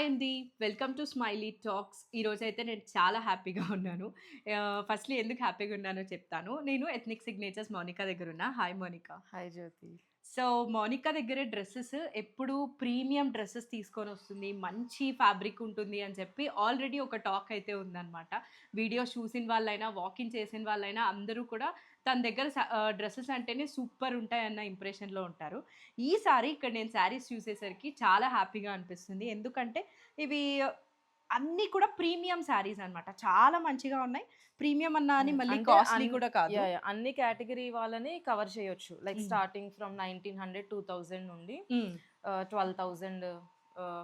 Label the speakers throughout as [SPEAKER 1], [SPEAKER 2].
[SPEAKER 1] Hi అండి. Welcome to smiley talks. ఈరోజైతే నేను చాలా హ్యాపీగా ఉన్నాను. ఫస్ట్‌లీ ఎందుకు హ్యాపీగా ఉన్నానో చెప్తాను. నేను ఎథ్నిక్ సిగ్నేచర్స్ మౌనిక దగ్గరున్నా. Hi Mounika.
[SPEAKER 2] Hi Jyothi.
[SPEAKER 1] So, Mounika దగ్గర డ్రెసెస్ ఎప్పుడు ప్రీమియం డ్రెసెస్ తీసుకొనొస్తుంది. మంచి ఫ్యాబ్రిక్ ఉంటుంది అని చెప్పి ఆల్రెడీ ఒక టాక్ అయితే ఉందనమాట. వీడియోస్ చూసిన వాళ్ళైనా, వాకిన్ చేసిన వాళ్ళైనా అందరూ కూడా తన దగ్గర డ్రెసెస్ అంటేనే సూపర్ ఉంటాయన్న ఇంప్రెషన్‌లో ఉంటారు. ఈసారి ఇక్కడ నేను శారీస్ చూసేసరికి చాలా హ్యాపీగా అనిపిస్తుంది. ఎందుకంటే ఇవి అన్నీ కూడా ప్రీమియం శారీస్ అనమాట. చాలా మంచిగా ఉన్నాయి. ప్రీమియం అన్నా అని మళ్ళీ
[SPEAKER 2] అంటే
[SPEAKER 1] కాస్ట్‌లీ కూడా కాదు.
[SPEAKER 2] అన్ని కేటగిరీ వాళ్ళని కవర్ చేయొచ్చు. లైక్
[SPEAKER 1] హ్మ్.
[SPEAKER 2] స్టార్టింగ్ ఫ్రమ్ 1900, 2000 నుండి
[SPEAKER 1] హ్మ్.
[SPEAKER 2] 12,000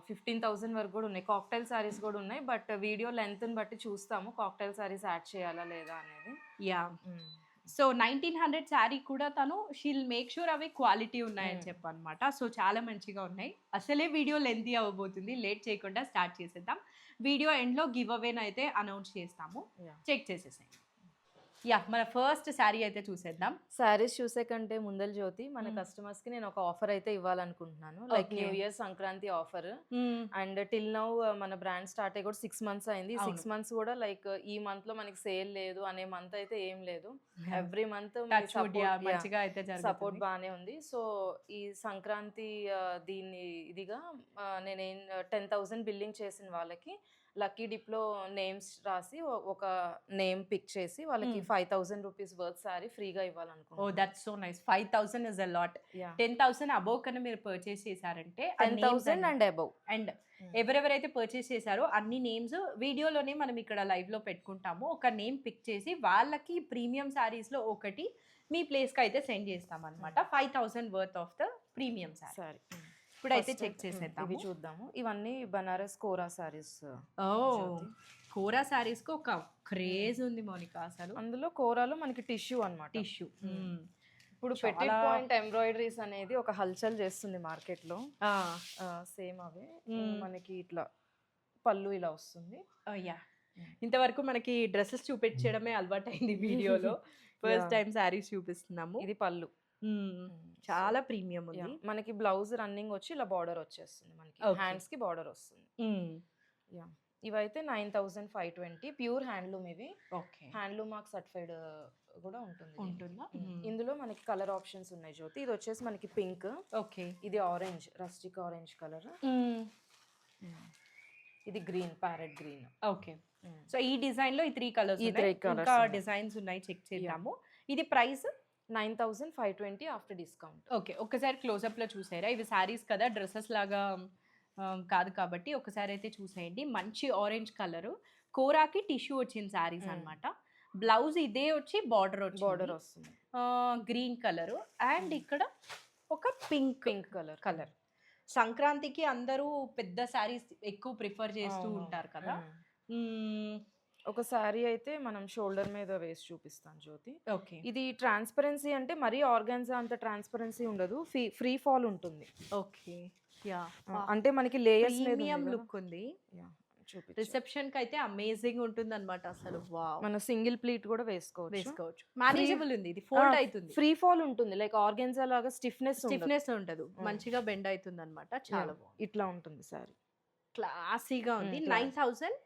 [SPEAKER 2] 15,000 వరకు కూడా ఉన్నాయి. కాక్టైల్ సారీస్ కూడా ఉన్నాయి. బట్ వీడియో లెంగ్త్‌ని బట్టి చూస్తాము కాక్టైల్ సారీస్ యాడ్ చేయాలా లేదా అనేది.
[SPEAKER 1] యాహ్! సో, 1900 శారీ కూడా తను షీల్ మేక్ ష్యూర్ అవి క్వాలిటీ ఉన్నాయని చెప్పనమాట. సో, చాలా మంచిగా ఉన్నాయి. అసలే వీడియో లెంతీ అవ్వబోతుంది. లేట్ చేయకుండా స్టార్ట్ చేసేద్దాం. వీడియో ఎండ్‌లో గివ్ అవేనైతే అనౌన్స్ చేస్తాము.
[SPEAKER 2] యాహ్!
[SPEAKER 1] చెక్ చేసేసేయండి. యాహ్! మన ఫస్ట్ శారీ అయితే చూసేద్దాం.
[SPEAKER 2] సారీస్ చూసే కంటే ముందల జ్యోతి మన
[SPEAKER 1] హ్మ్.
[SPEAKER 2] కస్టమర్స్ కి నేను ఒక ఆఫర్ అయితే ఇవ్వాలనుకుంటున్నాను. Like
[SPEAKER 1] okay.
[SPEAKER 2] New year Sankranti offer.
[SPEAKER 1] హ్మ్.
[SPEAKER 2] అండ్ టిల్ నౌ మన బ్రాండ్ స్టార్ట్ అయ్యి కూడా 6 మంత్స్ అయింది. ఈ
[SPEAKER 1] అవును.
[SPEAKER 2] 6 మంత్స్ కూడా లైక్ ఈ మంత్ లో మనకి సేల్ లేదు అనే మంత్ అయితే ఏం లేదు. Every month
[SPEAKER 1] touch wood yeah! మంచిగా అయితే
[SPEAKER 2] సపోర్ట్
[SPEAKER 1] జరుగుతుంది.
[SPEAKER 2] బానే ఉంది. సో ఈ సంక్రాంతి దీన్ని ఇదిగా నేనేం 10,000 బిల్లింగ్ చేసిన వాళ్ళకి లక్కీ డిప్‌లో నేమ్స్ రాసి ఒక నేమ్ పిక్ చేసి వాళ్ళకి
[SPEAKER 1] హ్మ్.
[SPEAKER 2] 5,000 రూపీస్ వర్త్ సారీ ఫ్రీగా
[SPEAKER 1] ఓహ్!
[SPEAKER 2] ఇవ్వాలనుకుంటున్నాను.
[SPEAKER 1] That's so nice. 5000 is a lot.
[SPEAKER 2] Yeah!
[SPEAKER 1] 10,000 above కన్నా మీరు పర్చేస్ చేశారంటే ఆ నేమ్స్
[SPEAKER 2] 10,000
[SPEAKER 1] అన్ని
[SPEAKER 2] అండ్ అబోవ్.
[SPEAKER 1] అండ్ ఎవరెవరైతే పర్చేస్ చేశారో అన్ని నేమ్స్ వీడియోలోనే మనం ఇక్కడ లైవ్‌లో పెట్టుకుంటాము. ఒక నేమ్ పిక్ చేసి వాళ్ళకి ప్రీమియం శారీస్‌లో ఒకటి మీ ప్లేస్‌కి అయితే సెండ్ చేస్తామన్నమాట. 5000 worth of the premium sari.
[SPEAKER 2] Sorry.
[SPEAKER 1] ఇప్పుడైతే
[SPEAKER 2] ఫస్ట్
[SPEAKER 1] చెక్
[SPEAKER 2] ఇవి
[SPEAKER 1] చేసేద్దాము.
[SPEAKER 2] చూద్దాము. ఇవన్నీ బనారస్ కోరా సారీస్
[SPEAKER 1] ఓహ్!
[SPEAKER 2] జ్యోతి.
[SPEAKER 1] కోరా శారీస్‌కి ఒక క్రేజ్ ఉంది మౌనిక అసలు.
[SPEAKER 2] అందులో కోరాలో మనకి టిష్యూ అన్నమాట.
[SPEAKER 1] టిష్యూ. హ్మ్.
[SPEAKER 2] ఇప్పుడు
[SPEAKER 1] చాలా
[SPEAKER 2] పెటిట్ పాయింట్ ఎంబ్రాయిడరీస్ అనేది ఒక హల్చల్ చేస్తుంది మార్కెట్‌లో.
[SPEAKER 1] ఆ!
[SPEAKER 2] సేమ్ అవే
[SPEAKER 1] హ్మ్.
[SPEAKER 2] మనకి ఇట్లా పళ్ళు ఇలా వస్తుంది.
[SPEAKER 1] యాహ్! ఇంతవరకు మనకి డ్రెసెస్ చూపించడమే అలవాటైంది వీడియోలో. First
[SPEAKER 2] yeah!
[SPEAKER 1] టైమ్ శారీస్ చూపిస్తున్నాము.
[SPEAKER 2] ఇది పళ్ళు.
[SPEAKER 1] హ్మ్.
[SPEAKER 2] సో
[SPEAKER 1] చాలా ప్రీమియం ఉంది.
[SPEAKER 2] మనకి బ్లౌజ్ రన్నింగ్ వచ్చి ఇలా బార్డర్ వచ్చేస్తుంది మనకి.
[SPEAKER 1] ఓకే.
[SPEAKER 2] హ్యాండ్స్ కి బార్డర్ వస్తుంది.
[SPEAKER 1] హ్మ్.
[SPEAKER 2] యాహ్! ఇవైతే 9,520 ప్యూర్ హ్యాండ్లూమ్ ఇవి.
[SPEAKER 1] ఓకే.
[SPEAKER 2] హ్యాండ్లూమ్ మార్క్ సర్టిఫైడ్ కూడా ఉంటుంది దీనికి.
[SPEAKER 1] ఉంటుందా? హ్మ్.
[SPEAKER 2] ఇందులో మనకి కలర్ ఆప్షన్స్ ఉన్నాయి జ్యోతి. ఇది వచ్చేసి మనకి పింక్,
[SPEAKER 1] ఓకే.
[SPEAKER 2] ఇది ఆరెంజ్, రస్టిక్ ఆరెంజ్ కలర్.
[SPEAKER 1] హ్మ్.
[SPEAKER 2] ఇది green, parrot green.
[SPEAKER 1] Okay. So, ఈ డిజైన్‌లో ఈ 3 కలర్స్
[SPEAKER 2] ఈ
[SPEAKER 1] ఉన్నాయి.
[SPEAKER 2] 3 కలర్స్
[SPEAKER 1] ఇంకా
[SPEAKER 2] ఉన్నాయి.
[SPEAKER 1] డిజైన్స్ ఉన్నాయి చెక్ చేద్దాము. ఇది ప్రైస్
[SPEAKER 2] 9,520 ఆఫ్టర్ డిస్కౌంట్.
[SPEAKER 1] ఓకే. ఒక్కసారి క్లోజప్‌లో చూసారా? ఇవి శారీస్ కదా! డ్రెసెస్ లాగా కాదు కాబట్టి ఒక్కసారి అయితే చూసేయండి. మంచి ఆరెంజ్ కలరు. కోరాకి టిష్యూ వచ్చిన శారీస్ అన్నమాట. బ్లౌజ్ ఇదే వచ్చి బార్డర్ వచ్చింది.
[SPEAKER 2] బార్డర్ వస్తుంది.
[SPEAKER 1] గ్రీన్ కలరు అండ్ ఇక్కడ ఒక పింక్
[SPEAKER 2] పింక్ కలర్.
[SPEAKER 1] కలర్. సంక్రాంతికి అందరూ పెద్ద శారీస్ ఎక్కువ ప్రిఫర్ చేస్తూ
[SPEAKER 2] అవునవును.
[SPEAKER 1] ఉంటారు కదా! హ్మ్.
[SPEAKER 2] ఒక సారీ అయితే మనం షోల్డర్ మీద వేసి చూపిస్తాను జ్యోతి.
[SPEAKER 1] ఓకే.
[SPEAKER 2] ఇది ట్రాన్స్పరెన్సీ అంటే మరీ ఆర్గాన్జా అంత ట్రాన్స్పరెన్సీ ఉండదు. ఫ్రీ ఫాల్ ఉంటుంది.
[SPEAKER 1] ఓకే. యాహ్!
[SPEAKER 2] అంటే మనకి లేయర్స్ మీద
[SPEAKER 1] ప్రీమియం
[SPEAKER 2] ఉంది కదా.
[SPEAKER 1] లుక్ ఉంది.
[SPEAKER 2] యాహ్! చూపించు.
[SPEAKER 1] రిసెప్షన్‌కైతే అమేజింగ్ ఉంటుందన్నమాట అసలు. వావ్!
[SPEAKER 2] మన సింగిల్ ప్లీట్ కూడా వేసుకోవచ్చు.
[SPEAKER 1] వేసుకోవచ్చు. మేనేజబుల్ ఉంది. ఇది ఫోల్డ్ అయితుంది.
[SPEAKER 2] ఫ్రీ ఫాల్ ఉంటుంది. లైక్ ఆర్గాన్జా లాగా స్టిఫ్‌నెస్ ఉండదు.
[SPEAKER 1] స్టిఫ్‌నెస్ ఉండదు. మంచిగా బెండ్ అయితుందన్నమాట. చాలా బాగుంది.
[SPEAKER 2] ఇట్లా ఉంటుంది సారీ.
[SPEAKER 1] క్లాసీగా ఉంది.
[SPEAKER 2] Class.
[SPEAKER 1] 9,520.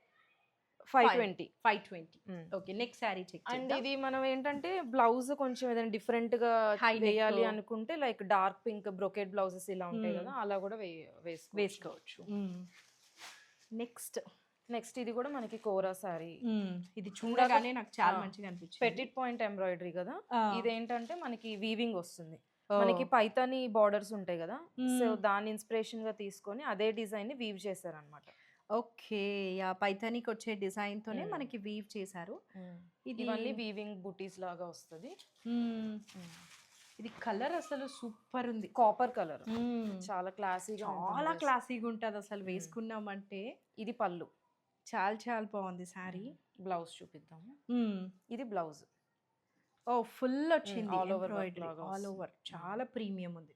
[SPEAKER 2] 520.
[SPEAKER 1] Okay. Next sari check
[SPEAKER 2] and
[SPEAKER 1] చేద్దాం.
[SPEAKER 2] ఇది మనం ఏంటంటే బ్లౌజ్ కొంచెం ఏదైనా డిఫరెంట్ గా
[SPEAKER 1] High neck.
[SPEAKER 2] వేయాలి అనుకుంటే like dark pink brocade blouses ఇలా ఉంటాయి కదా, అలా కూడా వేసుకోవచ్చు.
[SPEAKER 1] నెక్స్ట్
[SPEAKER 2] నెక్స్ట్ ఇది కూడా మనకి కోరా సారీ.
[SPEAKER 1] ఇది చూడగానే నాకు చాలా మంచిగా అనిపించింది.
[SPEAKER 2] పెటిట్ పాయింట్ ఎంబ్రాయిడరీ కదా.
[SPEAKER 1] ఆ.
[SPEAKER 2] ఇదేంటంటే మనకి వీవింగ్ వస్తుంది. మనకి పైతాని బార్డర్స్ ఉంటాయి కదా, సో దాన్ని ఇన్స్పిరేషన్ గా తీసుకొని అదే డిజైన్ ని వీవ్ చేశారనమాట.
[SPEAKER 1] ఓకే. యాహ్! పైథానికి వచ్చే డిజైన్ తోనే మనకి వీవ్ చేశారు.
[SPEAKER 2] ఇవన్నీ వీవింగ్ బుటీస్ లాగా వస్తుంది.
[SPEAKER 1] ఇది కలర్ అసలు సూపర్ ఉంది.
[SPEAKER 2] కాపర్ కలర్ చాలా క్లాసీగా
[SPEAKER 1] చాలా క్లాసీగా ఉంటది అసలు వేసుకున్నామంటే.
[SPEAKER 2] ఇది పళ్ళు.
[SPEAKER 1] చాలా చాలా బాగుంది సారీ.
[SPEAKER 2] బ్లౌజ్ చూపిద్దాము. ఇది బ్లౌజ్.
[SPEAKER 1] ఓ ఫుల్ వచ్చింది
[SPEAKER 2] all over work
[SPEAKER 1] ఎంబ్రాయిడరీ
[SPEAKER 2] లాగా
[SPEAKER 1] ఆల్ ఓవర్. చాలా ప్రీమియం ఉంది.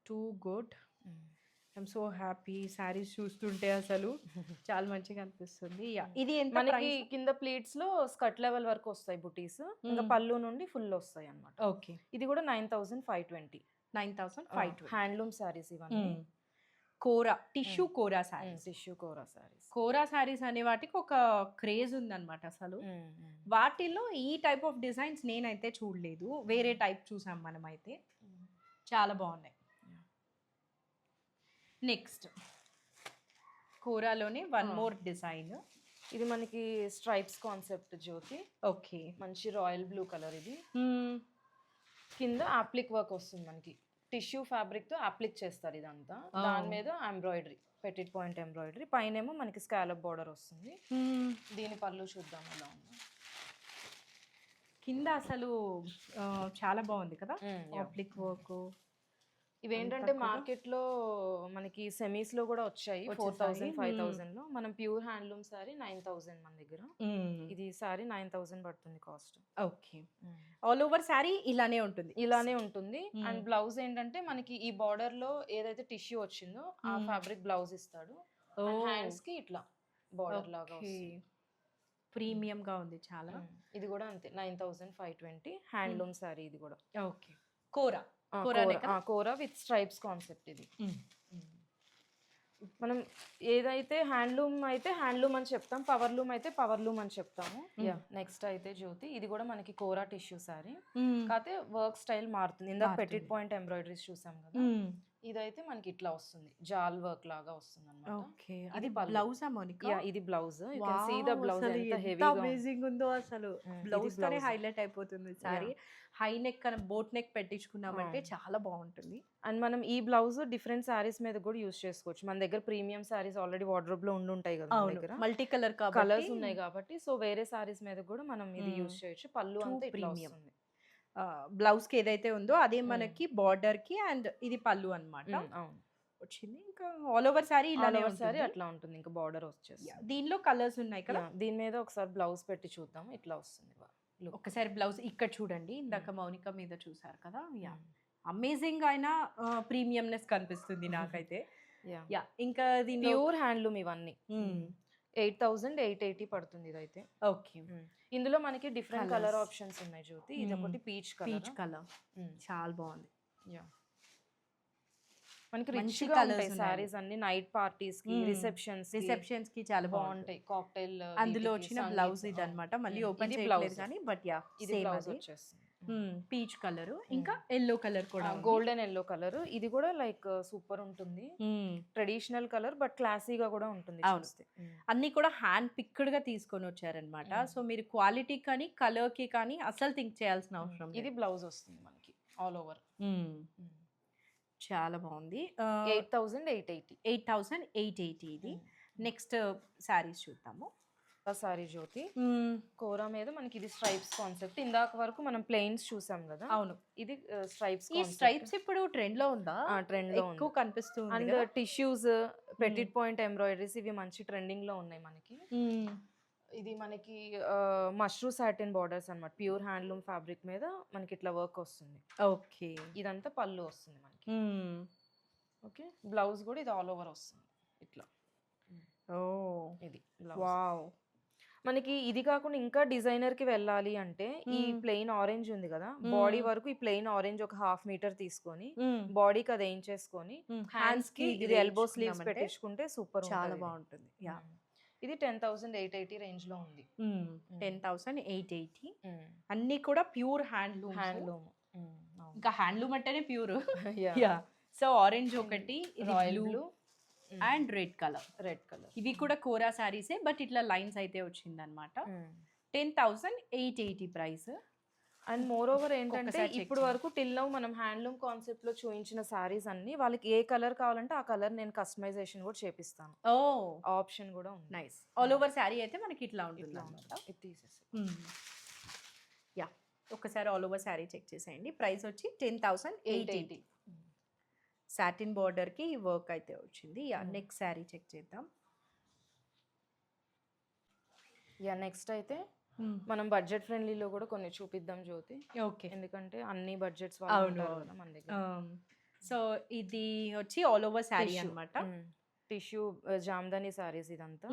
[SPEAKER 1] Too good. I'm so happy. Saris చూస్తుంటే అసలు చాలా మంచిగా అనిపిస్తుంది. ఇది ఎంత
[SPEAKER 2] మనకి
[SPEAKER 1] ప్రైస్?
[SPEAKER 2] కింద ప్లీట్స్ లో స్కర్ట్ లెవెల్ వరకు వస్తాయి బుటీస్. ఇంకా పళ్ళు నుండి ఫుల్ వస్తాయి అన్నమాట.
[SPEAKER 1] ఓకే.
[SPEAKER 2] ఇది కూడా 9,520.
[SPEAKER 1] 9,520.
[SPEAKER 2] హ్యాండ్లూమ్ సారీస్ ఇవన్నీ.
[SPEAKER 1] కోరా టిష్యూ కోరా శారీస్.
[SPEAKER 2] టిష్యూ కోరా సారీస్.
[SPEAKER 1] కోరా శారీస్ అనే వాటికి ఒక క్రేజ్ ఉందన్నమాట అసలు. వాటిల్లో ఈ టైప్ ఆఫ్ డిజైన్స్ నేనైతే చూడలేదు, వేరే టైప్ చూసాం మనమైతే. చాలా బాగున్నాయి. నెక్స్ట్ కోరాలోనే వన్ మోర్ డిజైన్.
[SPEAKER 2] ఇది మనకి స్ట్రైప్స్ కాన్సెప్ట్ జ్యోతి.
[SPEAKER 1] ఓకే,
[SPEAKER 2] మంచి రాయల్ బ్లూ కలర్. ఇది కింద అప్లిక్ వర్క్ వస్తుంది మనకి, టిష్యూ ఫ్యాబ్రిక్ తో అప్లిక్ చేస్తారు ఇదంతా. దాని మీద ఎంబ్రాయిడరీ, పెటిట్ పాయింట్ ఎంబ్రాయిడరీ, పైనేమో మనకి స్కాలప్ బార్డర్ వస్తుంది. దీని పళ్ళు చూద్దాం ఎలా ఉందో.
[SPEAKER 1] కింద అసలు చాలా బాగుంది కదా అప్లిక్ వర్క్.
[SPEAKER 2] ఇవేంటంటే మార్కెట్ లో మనకి సెమీస్ లో కూడా వచ్చాయి 4000 5000 లో. మనం ప్యూర్ హ్యాండ్లూమ్ సారీ 9000 మన దగ్గర. ఇది సారీ 9000 పడుతుంది cost.
[SPEAKER 1] Okay, all over sorry ఇలానే ఉంటుంది.
[SPEAKER 2] ఇలానే ఉంటుంది. అండ్ బ్లౌజ్ ఏంటంటే మనకి ఈ బార్డర్ లో ఏదైతే టిష్యూ వచ్చిందో ఆ ఫ్యాబ్రిక్ బ్లౌజ్ ఇస్తాడు. హ్యాండ్స్ కి ఇట్లా బార్డర్ లాగా వస్తుంది.
[SPEAKER 1] ప్రీమియం గా ఉంది చాలా.
[SPEAKER 2] ఇది కూడా అంతే 9520 హ్యాండ్లూమ్ సారీ. ఇది కూడా
[SPEAKER 1] okay, kora
[SPEAKER 2] kora with stripes concept. ఇది మనం ఏదైతే హ్యాండ్లూమ్ అయితే హ్యాండ్లూమ్ అని చెప్తాం, పవర్ లూమ్ అయితే పవర్ లూమ్ అని చెప్తాము. నెక్స్ట్ అయితే జ్యోతి, ఇది కూడా మనకి కోరా టిష్యూ సారీ, కాకపోతే వర్క్ స్టైల్ మారుతుంది. ఇందాక పెటిట్ పాయింట్ ఎంబ్రాయిడరీస్ చూసాం కదా, ఇదైతే మనకి ఇట్లా వస్తుంది, జాల్ వర్క్ లాగా వస్తుంది అన్నమాట.
[SPEAKER 1] ఓకే, అది బ్లౌజ్ మోనికా.
[SPEAKER 2] ఇది blouse. You can see the blouse ఎంత హెవీగా
[SPEAKER 1] అమేజింగ్ ఉందో అసలు. బ్లౌజ్ తోనే హైలైట్ అయిపోతుంది సారీ. హై నెక్ కన బోట్ నెక్ పెట్టించుకున్నామంటే చాలా బాగుంటుంది.
[SPEAKER 2] అండ్ మనం ఈ బ్లౌజ్ డిఫరెంట్ సారీస్ మీద కూడా యూస్ చేసుకోవచ్చు. మన దగ్గర ప్రీమియం సారీస్ ఆల్రెడీ వార్డ్రోబ్ లో ఉంటాయి కదా, మన దగ్గర
[SPEAKER 1] మల్టీ కలర్
[SPEAKER 2] కలర్స్ ఉన్నాయి కాబట్టి, సో వేరే సారీస్ మీద కూడా మనం ఇది యూస్ చేయొచ్చు. పళ్ళు అంతా ఇట్లా వస్తుంది.
[SPEAKER 1] బ్లౌజ్ కి ఏదైతే ఉందో అదే మనకి బార్డర్ కి, అండ్ ఇది పళ్ళు అన్నమాట.
[SPEAKER 2] అవును,
[SPEAKER 1] వచ్చింది. ఇంకా ఆల్ ఓవర్ సారీ ఇలా
[SPEAKER 2] సారీ అట్లా ఉంటుంది. ఇంకా బార్డర్ వచ్చేసి
[SPEAKER 1] దీనిలో కలర్స్ ఉన్నాయి కదా.
[SPEAKER 2] దీని మీద ఒకసారి బ్లౌజ్ పెట్టి చూద్దాం, ఇట్లా వస్తుంది.
[SPEAKER 1] ఒకసారి బ్లౌజ్ ఇక్కడ చూడండి. ఇందాక మౌనిక మీద చూసారు కదా, అమేజింగ్ అయినా ప్రీమియంనెస్ కనిపిస్తుంది నాకైతే. యా, ఇంకా దీని
[SPEAKER 2] ప్యూర్ హ్యాండ్లూమ్ ఇవన్నీ 8880 పడుతుంది ఇదైతే.
[SPEAKER 1] ఓకే,
[SPEAKER 2] ఇందులో మనకి డిఫరెంట్ కలర్ ఆప్షన్స్ ఉన్నాయి జ్యోతి. ఇది ఒకటి పీచ్ కలర్,
[SPEAKER 1] చాలా బాగుంది.
[SPEAKER 2] మనకి రిచ్ గా ఉంటాయి సారీస్ అన్ని. నైట్ పార్టీస్ కి, రిసెప్షన్స్ కి చాలా బాగుంటాయి. కాక్టైల్
[SPEAKER 1] అందులో వచ్చిన బ్లౌజ్ ఇది అన్నమాట. మళ్ళీ ఓపెన్ చేయలేదు కానీ, బట్ యా
[SPEAKER 2] ఇది బ్లౌజ్ వచ్చేస్తుంది.
[SPEAKER 1] పీచ్ కలర్, ఇంకా ఎల్లో కలర్ కూడా,
[SPEAKER 2] గోల్డెన్ ఎల్లో కలర్. ఇది కూడా లైక్ సూపర్ ఉంటుంది. ట్రెడిషనల్ కలర్ బట్ క్లాసీగా కూడా ఉంటుంది.
[SPEAKER 1] అన్ని కూడా హ్యాండ్ పిక్డ్ గా తీసుకొని వచ్చారనమాట. సో మీరు క్వాలిటీ కానీ కలర్ కి కానీ అసలు థింక్ చేయాల్సిన అవసరం.
[SPEAKER 2] ఇది బ్లౌజ్ వస్తుంది మనకి ఆల్ ఓవర్.
[SPEAKER 1] చాలా బాగుంది.
[SPEAKER 2] 8880
[SPEAKER 1] ఇది. నెక్స్ట్ శారీస్ చూద్దాము.
[SPEAKER 2] సారీ జ్యోతి, కోరా మీద మనకి ఇది స్ట్రైప్స్ కాన్సెప్ట్. ఇందాక వరకు మనం ప్లెయిన్స్ చూసాం కదా.
[SPEAKER 1] అవును,
[SPEAKER 2] ఇది స్ట్రైప్స్.
[SPEAKER 1] ఈ స్ట్రైప్స్ ఇప్పుడు ట్రెండ్ లో ఉందా?
[SPEAKER 2] ట్రెండ్ లో
[SPEAKER 1] ఎక్కువ కనిపిస్తుంది.
[SPEAKER 2] And tissues, Pettit point embroideries, ఇవి మంచి ట్రెండింగ్ లో ఉన్నాయి మనకి. ఇది మనకి మష్రూ సాటిన్ బార్డర్స్ అన్నమాట. ప్యూర్ హ్యాండ్లూమ్ ఫ్యాబ్రిక్ మీద మనకి ఇట్లా వర్క్ వస్తుంది.
[SPEAKER 1] ఓకే,
[SPEAKER 2] ఇదంతా పళ్ళు వస్తుంది మనకి. ఓకే, బ్లౌజ్ కూడా ఇది ఆల్ ఓవర్ వస్తుంది ఇట్లా. ఇది
[SPEAKER 1] వావ్.
[SPEAKER 2] మనకి ఇది కాకుండా ఇంకా డిజైనర్ కి వెళ్ళాలి అంటే ఈ ప్లెయిన్ ఆరెంజ్ ఉంది కదా, బాడీ వరకు ఈ ప్లెయిన్ ఆరెంజ్ ఒక 1/2 మీటర్ తీసుకొని బాడీకి అది ఏం చేసుకొని హ్యాండ్స్ కి ఇది ఎల్బో స్లీవ్స్ పెట్టించుకుంటే సూపర్,
[SPEAKER 1] చాలా బాగుంటుంది.
[SPEAKER 2] ఇది 10,880 రేంజ్ లో ఉంది.
[SPEAKER 1] 10,880. అన్ని కూడా ప్యూర్ హ్యాండ్లూమ్. ఇంకా హ్యాండ్లూమ్ అంటేనే ప్యూర్. సో ఆరెంజ్ ఒకటి, royal blue and red colour. ఇవి కూడా కోరా సారీసే, బట్ ఇట్లా లైన్స్ అయితే వచ్చింది అనమాట. 10,880 ప్రైస్.
[SPEAKER 2] అండ్ మోర్ ఓవర్ ఏంటంటే ఇప్పుడు వరకు టిల్ నౌ మనం హ్యాండ్లూమ్ కాన్సెప్ట్ లో చూపించిన సారీస్ అన్ని వాళ్ళకి ఏ కలర్ కావాలంటే ఆ కలర్ నేను కస్టమైజేషన్ కూడా చేపిస్తాను. ఆప్షన్ కూడా ఉంది.
[SPEAKER 1] నైస్. ఆల్ ఓవర్ సారీ అయితే మనకి ఇట్లా ఉంటుంది అన్నమాట.
[SPEAKER 2] ఇది తీసేసి
[SPEAKER 1] యా, ఒకసారి ఆల్ ఓవర్ సారీ చెక్ చేసేయండి. ప్రైస్ వచ్చి 10,880. సాటిన్ బార్డర్ కి వర్క్ అయితే వచ్చింది. యా, నెక్స్ట్ సారీ చెక్ చేద్దాం.
[SPEAKER 2] యా, నెక్స్ట్ అయితే మనం బడ్జెట్ ఫ్రెండ్లీలో కూడా కొన్ని చూపిద్దాం జ్యోతి.
[SPEAKER 1] ఓకే,
[SPEAKER 2] ఎందుకంటే అన్ని బడ్జెట్స్ మన దగ్గర.
[SPEAKER 1] సో ఇది వచ్చి ఆల్ ఓవర్ సారీ అన్నమాట.
[SPEAKER 2] టిష్యూ జామ్దాని సారీస్. ఇదంతా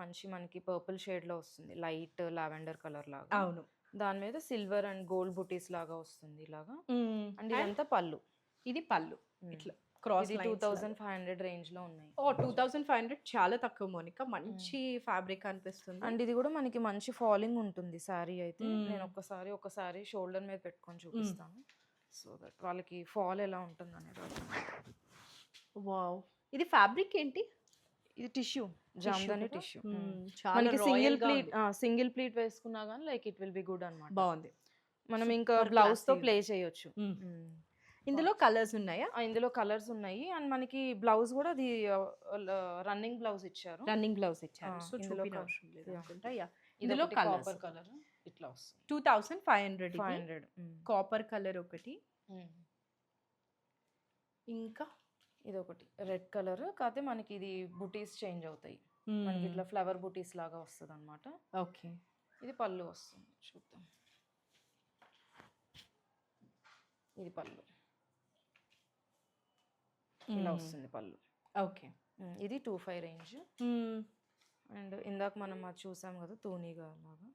[SPEAKER 2] మంచి మనకి పర్పుల్ షేడ్ లో వస్తుంది, లైట్ లావెండర్ కలర్ లాగా.
[SPEAKER 1] అవును,
[SPEAKER 2] దాని మీద సిల్వర్ అండ్ గోల్డ్ బుటీస్ లాగా వస్తుంది ఇలాగా. అండ్ ఇదంతా పళ్ళు.
[SPEAKER 1] ఇది పళ్ళు ఇట్లా క్రాస్
[SPEAKER 2] ఇది 2500 రేంజ్ లో ఉన్నాయి.
[SPEAKER 1] ఓ 2500 చాలా తక్కువ మోనిక, మంచి ఫ్యాబ్రిక్ అనిపిస్తుంది.
[SPEAKER 2] అండ్ ఇది కూడా మనకి మంచి ఫాలింగ్ ఉంటుంది శారీ అయితే. నేను ఒకసారి షోల్డర్ మీద పెట్టుకొని చూపిస్తాను, సో దట్ వాళ్ళకి ఫాల్ ఎలా ఉంటుంది అనేది.
[SPEAKER 1] వావ్, ఇది ఫ్యాబ్రిక్ ఏంటి?
[SPEAKER 2] ఇది టిష్యూ, జామ్దాని టిష్యూ.
[SPEAKER 1] చాలా
[SPEAKER 2] మనకి
[SPEAKER 1] రాయల్
[SPEAKER 2] సింగిల్ ప్లీట్ వేసుకున్నా కానీ like it will be good అన్నమాట.
[SPEAKER 1] బాగుంది.
[SPEAKER 2] మనం ఇంకా బ్లౌజ్ తో ప్లే చేయొచ్చు.
[SPEAKER 1] ఇందులో కలర్స్ ఉన్నాయా?
[SPEAKER 2] ఇందులో కలర్స్ ఉన్నాయి. అండ్ మనకి బ్లౌజ్ కూడా అది రన్నింగ్ బ్లౌజ్ ఇచ్చారు.
[SPEAKER 1] రన్నింగ్ బ్లౌజ్ ఇచ్చారు. సో
[SPEAKER 2] ఇందులో
[SPEAKER 1] ఇందులో
[SPEAKER 2] కాపర్ కలర్ ఇట్లా వస్తుంది.
[SPEAKER 1] 2500 కాపర్ కలర్ ఒకటి, ఇంకా
[SPEAKER 2] ఇది ఒకటి రెడ్ కలర్. కాకపోతే మనకి ఇది బుటీస్ చేంజ్ అవుతాయి, మనకి ఇట్లా ఫ్లవర్ బుటీస్ లాగా వస్తుంది అనమాట.
[SPEAKER 1] ఓకే,
[SPEAKER 2] ఇది పళ్ళు వస్తుంది, చూద్దాం. ఇది పళ్ళు ఇలా వస్తుంది పళ్ళు.
[SPEAKER 1] ఓకే,
[SPEAKER 2] ఇది 25 రేంజ్. అండ్ ఇందాక మనం అది చూసాం కదా తూనీగా లాగా,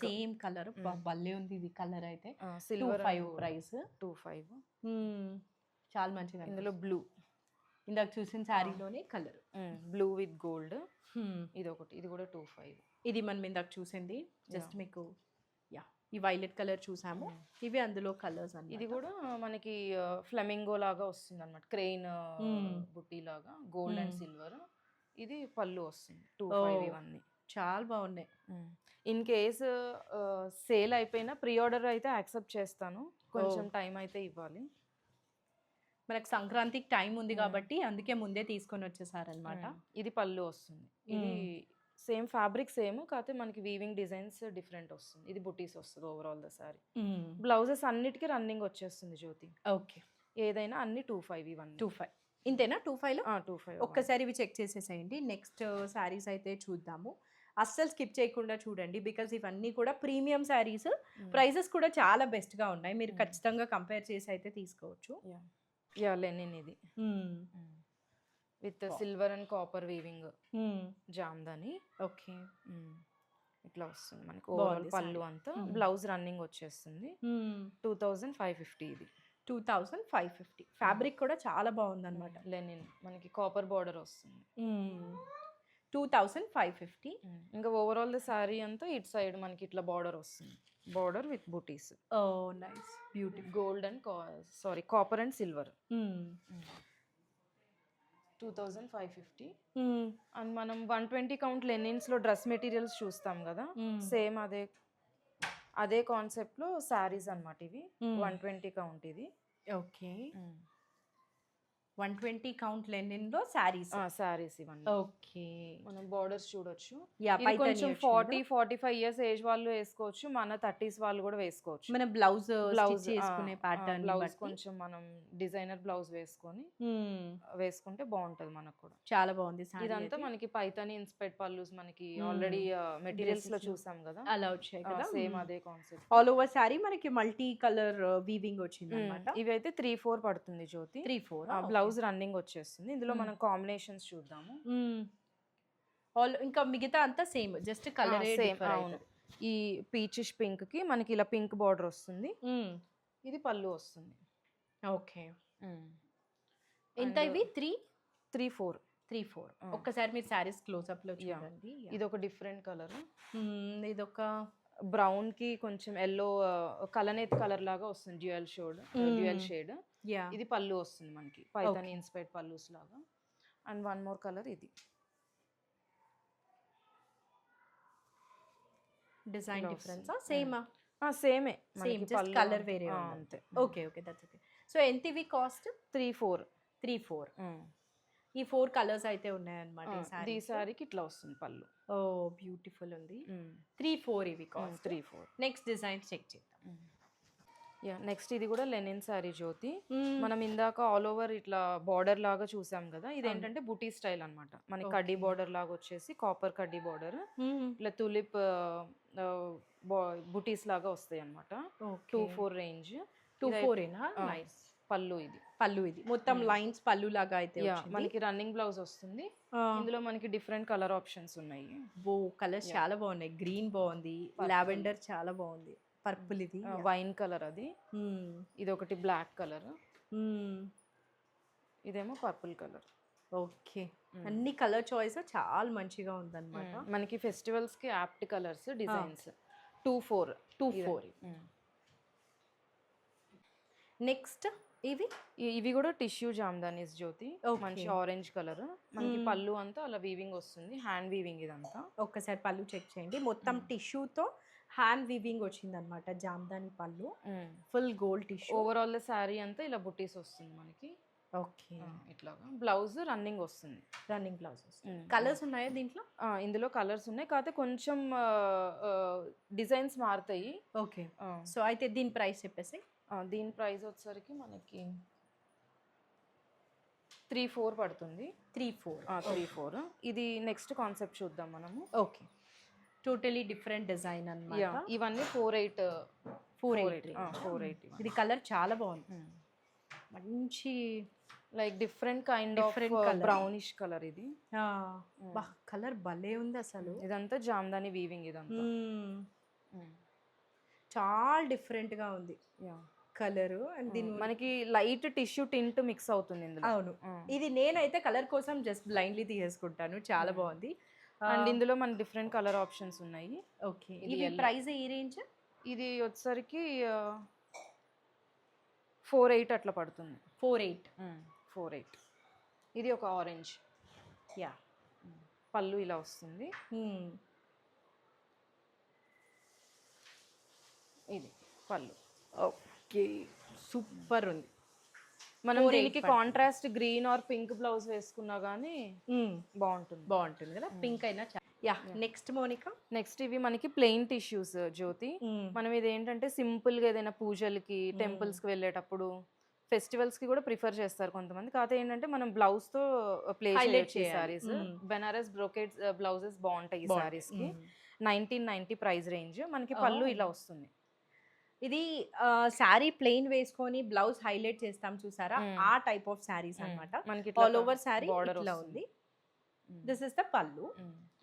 [SPEAKER 1] సేమ్ కలర్ భలే ఉంది. ఇది కలర్ అయితే
[SPEAKER 2] సిల్వర్
[SPEAKER 1] 5 ప్రైస్
[SPEAKER 2] 25.
[SPEAKER 1] చాలా మంచిగా.
[SPEAKER 2] ఇందులో బ్లూ,
[SPEAKER 1] ఇందాక చూసిన శారీలోనే కలర్
[SPEAKER 2] బ్లూ విత్ గోల్డ్. ఇది ఒకటి, ఇది కూడా 25.
[SPEAKER 1] ఇది మనం ఇందాక చూసింది జస్ట్ మీకు ఈ వైలెట్ కలర్ చూసాము. ఇవి అందులో కలర్స్ అన్ని.
[SPEAKER 2] ఇది కూడా మనకి ఫ్లెమింగో లాగా వస్తుంది అనమాట, క్రెయిన్ బుట్టి లాగా, గోల్డ్ అండ్ సిల్వర్. ఇది పళ్ళు వస్తుంది 25. ఇవన్నీ
[SPEAKER 1] చాలా బాగున్నాయి.
[SPEAKER 2] ఇన్ కేస్ సేల్ అయిపోయినా ప్రీ ఆర్డర్ అయితే యాక్సెప్ట్ చేస్తాను, కొంచెం టైం అయితే ఇవ్వాలి.
[SPEAKER 1] మనకు సంక్రాంతికి టైం ఉంది కాబట్టి అందుకే ముందే తీసుకొని వచ్చేసారనమాట.
[SPEAKER 2] ఇది పళ్ళు వస్తుంది. ఇది సేమ్ ఫ్యాబ్రిక్ సేమ్, కాకపోతే మనకి వీవింగ్ డిజైన్స్ డిఫరెంట్ వస్తుంది. ఇది బుటీస్ వస్తుంది ఓవరాల్ ద సారీ. బ్లౌజెస్ అన్నిటికీ రన్నింగ్ వచ్చేస్తుంది జ్యోతి.
[SPEAKER 1] ఓకే,
[SPEAKER 2] ఏదైనా అన్ని 25. ఇవన్నీ
[SPEAKER 1] 25 ఇంతేనా? 25లో
[SPEAKER 2] 25.
[SPEAKER 1] ఒక్కసారి ఇవి చెక్ చేసేసేయండి. నెక్స్ట్ శారీస్ అయితే చూద్దాము. అస్సలు స్కిప్ చేయకుండా చూడండి, బికాజ్ ఇవన్నీ కూడా ప్రీమియం శారీస్. ప్రైజెస్ కూడా చాలా బెస్ట్గా ఉన్నాయి, మీరు ఖచ్చితంగా కంపేర్ చేసి అయితే తీసుకోవచ్చు.
[SPEAKER 2] లెనిన్ ఇది with silver and copper weaving Jamdani.
[SPEAKER 1] Okay,
[SPEAKER 2] ఇట్లా వస్తుంది మనకి ఓవరాల్ పళ్ళు అంతా. బ్లౌజ్ రన్నింగ్ వచ్చేస్తుంది. 2550. ఇది
[SPEAKER 1] 2550. ఫ్యాబ్రిక్ కూడా చాలా బాగుంది అనమాట.
[SPEAKER 2] లెనిన్ మనకి కాపర్ బార్డర్ వస్తుంది.
[SPEAKER 1] 2550.
[SPEAKER 2] ఇంకా ఓవరాల్ ద సారీ అంతా ఇటు సైడ్ మనకి ఇట్లా బార్డర్ వస్తుంది, border with butis.
[SPEAKER 1] Oh nice, beautiful.
[SPEAKER 2] Gold and copper and silver. 2550. And మనం 120 కౌంట్ లెనిన్స్ లో డ్రెస్ మెటీరియల్స్ చూస్తాం కదా, సేమ్ అదే కాన్సెప్ట్ లో శారీస్ అన్నమాట ఇవి. 120 కౌంట్ ఇది.
[SPEAKER 1] ఓకే, 120 కౌంట్ లెనిన్ లో శారీస్
[SPEAKER 2] ఇవన్నీ.
[SPEAKER 1] ఓకే,
[SPEAKER 2] మనం బార్డర్స్ చూడొచ్చు.
[SPEAKER 1] ఇది
[SPEAKER 2] కొంచెం 40-45 ఇయర్స్ ఏజ్ వాళ్ళు వేసుకోవచ్చు, మన 30s వాళ్ళు కూడా వేసుకోవచ్చు.
[SPEAKER 1] మన బ్లౌజ్ చేసుకునే ప్యాటర్న్
[SPEAKER 2] బ్లౌజ్ కొంచెం మనం డిజైనర్ బ్లౌజ్ వేసుకుంటే బాగుంటది మనకు కూడా.
[SPEAKER 1] చాలా బాగుంది.
[SPEAKER 2] ఇదంతా మనకి పైతాని ఇన్స్పైర్డ్ పల్లూస్ మనకి ఆల్రెడీ మెటీరియల్స్ లో చూసాం కదా,
[SPEAKER 1] అలా వచ్చాయి కదా.
[SPEAKER 2] సేమ్ అదే కాన్సెప్ట్.
[SPEAKER 1] ఆల్ ఓవర్ శారీ మనకి మల్టీ కలర్ వీవింగ్ వచ్చింది అన్నమాట.
[SPEAKER 2] ఇవి అయితే 3-4 పడుతుంది జ్యోతి.
[SPEAKER 1] 3-4
[SPEAKER 2] బ్లౌజ్ రన్నింగ్ వచ్చేస్తుంది. ఇందులో మనం కాంబినేషన్స్ చూద్దాము.
[SPEAKER 1] ఇంకా మిగతా అంతా సేమ్, జస్ట్ కలర్ సేమ్.
[SPEAKER 2] అవును, ఈ పీచిష్ పింక్ కి మనకి ఇలా పింక్ బార్డర్ వస్తుంది. ఇది పళ్ళు వస్తుంది.
[SPEAKER 1] ఓకే, ఎంత ఇవి?
[SPEAKER 2] 3-4.
[SPEAKER 1] ఒక్కసారి మీరు శారీస్ క్లోజ్ అప్ లో చూడండి.
[SPEAKER 2] ఇది ఒక డిఫరెంట్ కలర్.
[SPEAKER 1] ఇదొక
[SPEAKER 2] బ్రౌన్ కి కొంచెం ఎల్లో కలనేత్ కలర్ లాగా వస్తుంది, డ్యూయల్ షేడ్. ఇది పళ్ళు వస్తుంది మనకి, పైతాని ఇన్స్పైర్డ్ పల్లూస్ లాగా. అండ్ వన్ మోర్ కలర్, ఇది
[SPEAKER 1] డిజైన్ డిఫరెన్స్ సేమా?
[SPEAKER 2] సేమే,
[SPEAKER 1] సేమ్, జస్ట్ కలర్ వేరే అంతే. Okay, that's okay. సో ఎంత ఇవి కాస్ట్? 3-4. ఈ 4 కలర్స్ అయితే ఉన్నాయన్నమాట.
[SPEAKER 2] ఈ సారీకి ఇట్లా వస్తుంది పళ్ళు.
[SPEAKER 1] ఓ బ్యూటిఫుల్ ఉంది. 3-4 ఇవి కాస్ట్.
[SPEAKER 2] 3-4.
[SPEAKER 1] నెక్స్ట్ డిజైన్ చెక్ చేద్దాం.
[SPEAKER 2] నెక్స్ట్ ఇది కూడా లెనిన్ సారీ జ్యోతి. మనం ఇందాక ఆల్ ఓవర్ ఇట్లా బార్డర్ లాగా చూసాం కదా, ఇదేంటంటే బుటీ స్టైల్ అన్నమాట. మనకి కడ్డీ బార్డర్ లాగా వచ్చేసి కాపర్ కడ్డీ బార్డర్, ఇట్లా తులిప్ బుటీస్ లాగా వస్తాయి అన్నమాట. 2-4 రేంజ్.
[SPEAKER 1] 2-4 నైస్.
[SPEAKER 2] పళ్ళు ఇది
[SPEAKER 1] మొత్తం లైన్స్ పళ్ళు లాగా అయితే
[SPEAKER 2] మనకి రన్నింగ్ బ్లౌజ్ వస్తుంది. ఇందులో మనకి డిఫరెంట్ కలర్ ఆప్షన్స్ ఉన్నాయి.
[SPEAKER 1] కలర్స్ చాలా బాగున్నాయి. గ్రీన్ బాగుంది, లావెండర్ చాలా బాగుంది, పర్పుల్ ఇది
[SPEAKER 2] వైన్ కలర్, అది ఇది ఒకటి బ్లాక్ కలర్. ఇదేమో పర్పుల్ కలర్.
[SPEAKER 1] ఓకే, అన్ని కలర్ చాయిస్ చాలా మంచిగా ఉందన్నమాట.
[SPEAKER 2] మనకి ఫెస్టివల్స్ కి యాప్ట్ కలర్స్ డిజైన్స్ 2-4.
[SPEAKER 1] 2-4. నెక్స్ట్
[SPEAKER 2] ఇవి కూడా టిష్యూ జామ్దానీస్ జ్యోతి. మంచి ఆరెంజ్ కలర్. మనకి పళ్ళు అంతా అలా వీవింగ్ వస్తుంది, హ్యాండ్ వీవింగ్ ఇదంతా.
[SPEAKER 1] ఒక్కసారి పళ్ళు చెక్ చేయండి, మొత్తం టిష్యూతో హ్యాండ్ వీవింగ్ వచ్చింది అనమాట. జామ్దాని పళ్ళు full gold tissue.
[SPEAKER 2] Overall sari అంతా ఇలా బుట్టీస్ వస్తుంది మనకి.
[SPEAKER 1] ఓకే,
[SPEAKER 2] ఇట్లాగా బ్లౌజ్ రన్నింగ్ వస్తుంది.
[SPEAKER 1] రన్నింగ్ బ్లౌజ్ వస్తుంది. కలర్స్ ఉన్నాయా దీంట్లో?
[SPEAKER 2] ఇందులో కలర్స్ ఉన్నాయి, కాకపోతే కొంచెం డిజైన్స్ మారుతాయి.
[SPEAKER 1] ఓకే, సో అయితే దీని ప్రైస్ చెప్పేసి.
[SPEAKER 2] దీని ప్రైస్ వచ్చేసరికి మనకి 3-4 పడుతుంది. 3-4. ఇది నెక్స్ట్ కాన్సెప్ట్ చూద్దాం మనము.
[SPEAKER 1] ఓకే, టోటలీ డిఫరెంట్ డిజైన్ అన్నమాట.
[SPEAKER 2] ఇవన్నీ 4-8.
[SPEAKER 1] 4-8. ఇది కలర్ చాలా బాగుంది, మంచి
[SPEAKER 2] like different kind of brownish colour. ఇది
[SPEAKER 1] కలర్ భలే ఉంది అసలు.
[SPEAKER 2] ఇదంతా జామ్దాని వీవింగ్ ఇదంతా.
[SPEAKER 1] చాలా డిఫరెంట్ గా ఉంది కలర్. అండ్ దీని
[SPEAKER 2] మనకి లైట్ టిష్యూ టింట్ మిక్స్ అవుతుంది ఇందులో.
[SPEAKER 1] అవును, ఇది నేనైతే కలర్ కోసం జస్ట్ బ్లైండ్లీ తీసేసుకుంటాను, చాలా బాగుంది.
[SPEAKER 2] అండ్ ఇందులో మన డిఫరెంట్ కలర్ ఆప్షన్స్ ఉన్నాయి.
[SPEAKER 1] ఓకే, ఇది ప్రైస్ ఈ రేంజ్?
[SPEAKER 2] ఇది వచ్చేసరికి 4-8 అట్లా పడుతుంది. 4-8. ఇది ఒక ఆరెంజ్.
[SPEAKER 1] యా,
[SPEAKER 2] పళ్ళు ఇలా వస్తుంది. ఇది పళ్ళు.
[SPEAKER 1] ఓకే, సూపర్ ఉంది.
[SPEAKER 2] మనం దీనికి contrast green are pink blouse వేసుకున్నా గానీ బాగుంటుంది
[SPEAKER 1] కదా, పింక్ అయినా. Yeah, next Monika.
[SPEAKER 2] నెక్స్ట్ ఇవి మనకి ప్లెయిన్ టిష్యూస్ జ్యోతి. మనం ఇది ఏంటంటే సింపుల్ గా ఏదైనా పూజలకి టెంపుల్స్ కి వెళ్ళేటప్పుడు ఫెస్టివల్స్ కి కూడా ప్రిఫర్ చేస్తారు కొంతమంది. కాకపోతే ఏంటంటే మనం బ్లౌజ్ తో ప్లే చేయొచ్చు సారీస్. బెనారస్ బ్రోకెట్ బ్లౌజెస్ బాగుంటాయి ఈ సారీస్ కి. 1990 ప్రైస్ రేంజ్. మనకి పళ్ళు ఇలా వస్తుంది.
[SPEAKER 1] ఇది శారీ ప్లెయిన్ వేసుకొని బ్లౌజ్ హైలైట్ చేస్తాం చూసారా, ఆ టైప్ ఆఫ్ శారీస్ అన్నమాట.
[SPEAKER 2] మనకి
[SPEAKER 1] ఆల్ ఓవర్ శారీ ఇట్లా ఉంది. దిస్ ఇస్ ద పళ్ళు.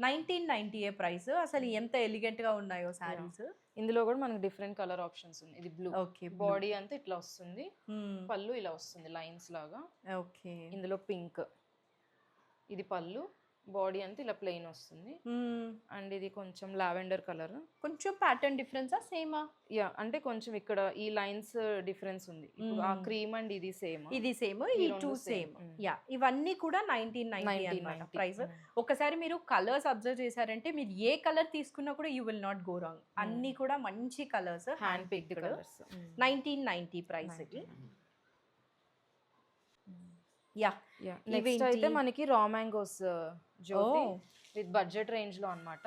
[SPEAKER 1] 1990 ప్రైస్. అసలు ఎంత ఎలిగెంట్ గా ఉన్నాయో శారీస్.
[SPEAKER 2] ఇందులో కూడా మనకి డిఫరెంట్ కలర్ ఆప్షన్స్ ఉన్నాయి. ఇది బ్లూ.
[SPEAKER 1] ఓకే,
[SPEAKER 2] బాడీ అంతా ఇట్లా వస్తుంది, పళ్ళు ఇలా వస్తుంది లైన్స్ లాగా.
[SPEAKER 1] ఓకే,
[SPEAKER 2] ఇందులో పింక్. ఇది పళ్ళు, బాడీ అంతా ఇలా ప్లెయిన్ వస్తుంది. అండ్ ఇది కొంచెం లావెండర్ కలర్.
[SPEAKER 1] కొంచెం ప్యాటర్న్ డిఫరెన్సా సేమా?
[SPEAKER 2] యా, అంటే కొంచెం ఇక్కడ ఈ లైన్స్ డిఫరెన్స్ ఉంది. ఇప్పుడు ఆ క్రీమ్ అండ్ ఇది సేమ్.
[SPEAKER 1] ఈ టూ సేమ్. యా, ఇవన్నీ కూడా 1990 ప్రైస్. ఒకసారి మీరు కలర్స్ అబ్జర్వ్ చేశారంటే మీరు ఏ కలర్ తీసుకున్నా కూడా you will not go wrong. అన్ని కూడా మంచి colours, hand picked colours. 1990 price. Yeah,
[SPEAKER 2] next అయితే మనకి raw mangoes Jyoti with budget range లో అన్నమాట.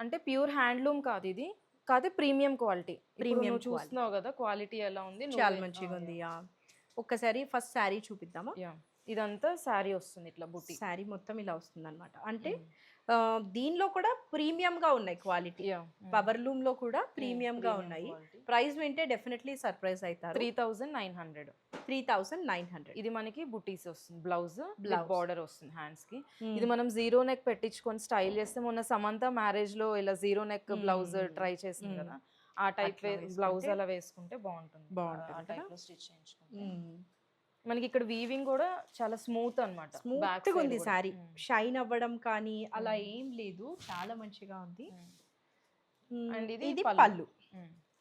[SPEAKER 2] అంటే ప్యూర్ హ్యాండ్లూమ్ కాదు ఇది, కాదు ప్రీమియం క్వాలిటీ. ప్రీమియం చూస్తున్నావు కదా క్వాలిటీ ఎలా ఉంది,
[SPEAKER 1] చాలా మంచిగా ఉంది. ఒక్కసారి ఫస్ట్ శారీ చూపిద్దామా?
[SPEAKER 2] ఇదంతా శారీ వస్తుంది ఇట్లా బుట్టి.
[SPEAKER 1] శారీ మొత్తం ఇలా వస్తుంది అనమాట. అంటే దీనిలో కూడా ప్రీమియం గా ఉన్నాయి క్వాలిటీ. పవర్ లూమ్ లో కూడా ప్రీమియం గా ఉన్నాయి. ప్రైస్ వింటే డెఫినెట్లీ సర్ప్రైజ్ అవుతారు.
[SPEAKER 2] 3900. ఇది మనకి బుటీస్ వస్తుంది. బ్లౌజ్ బార్డర్ వస్తుంది హ్యాండ్స్ కి. ఇది మనం జీరో నెక్ పెట్టించుకొని స్టైల్ చేస్తే మొన్న సమంత మ్యారేజ్ లో ఇలా జీరో నెక్ బ్లౌజ్ ట్రై చేసింది కదా, ఆ టైప్ బ్లౌజ్ అలా వేసుకుంటే బాగుంటుంది. ఆ టైప్ లో స్టిచ్ చేయించుకుంటే మనకి ఇక్కడ వీవింగ్ కూడా చాలా స్మూత్ అన్నమాట.
[SPEAKER 1] స్మూత్ గా ఉంది సారీ, షైన్ అవ్వడం కానీ అలా ఏం లేదు, చాలా మంచిగా ఉంది.
[SPEAKER 2] అండ్ ఇది
[SPEAKER 1] పళ్ళు.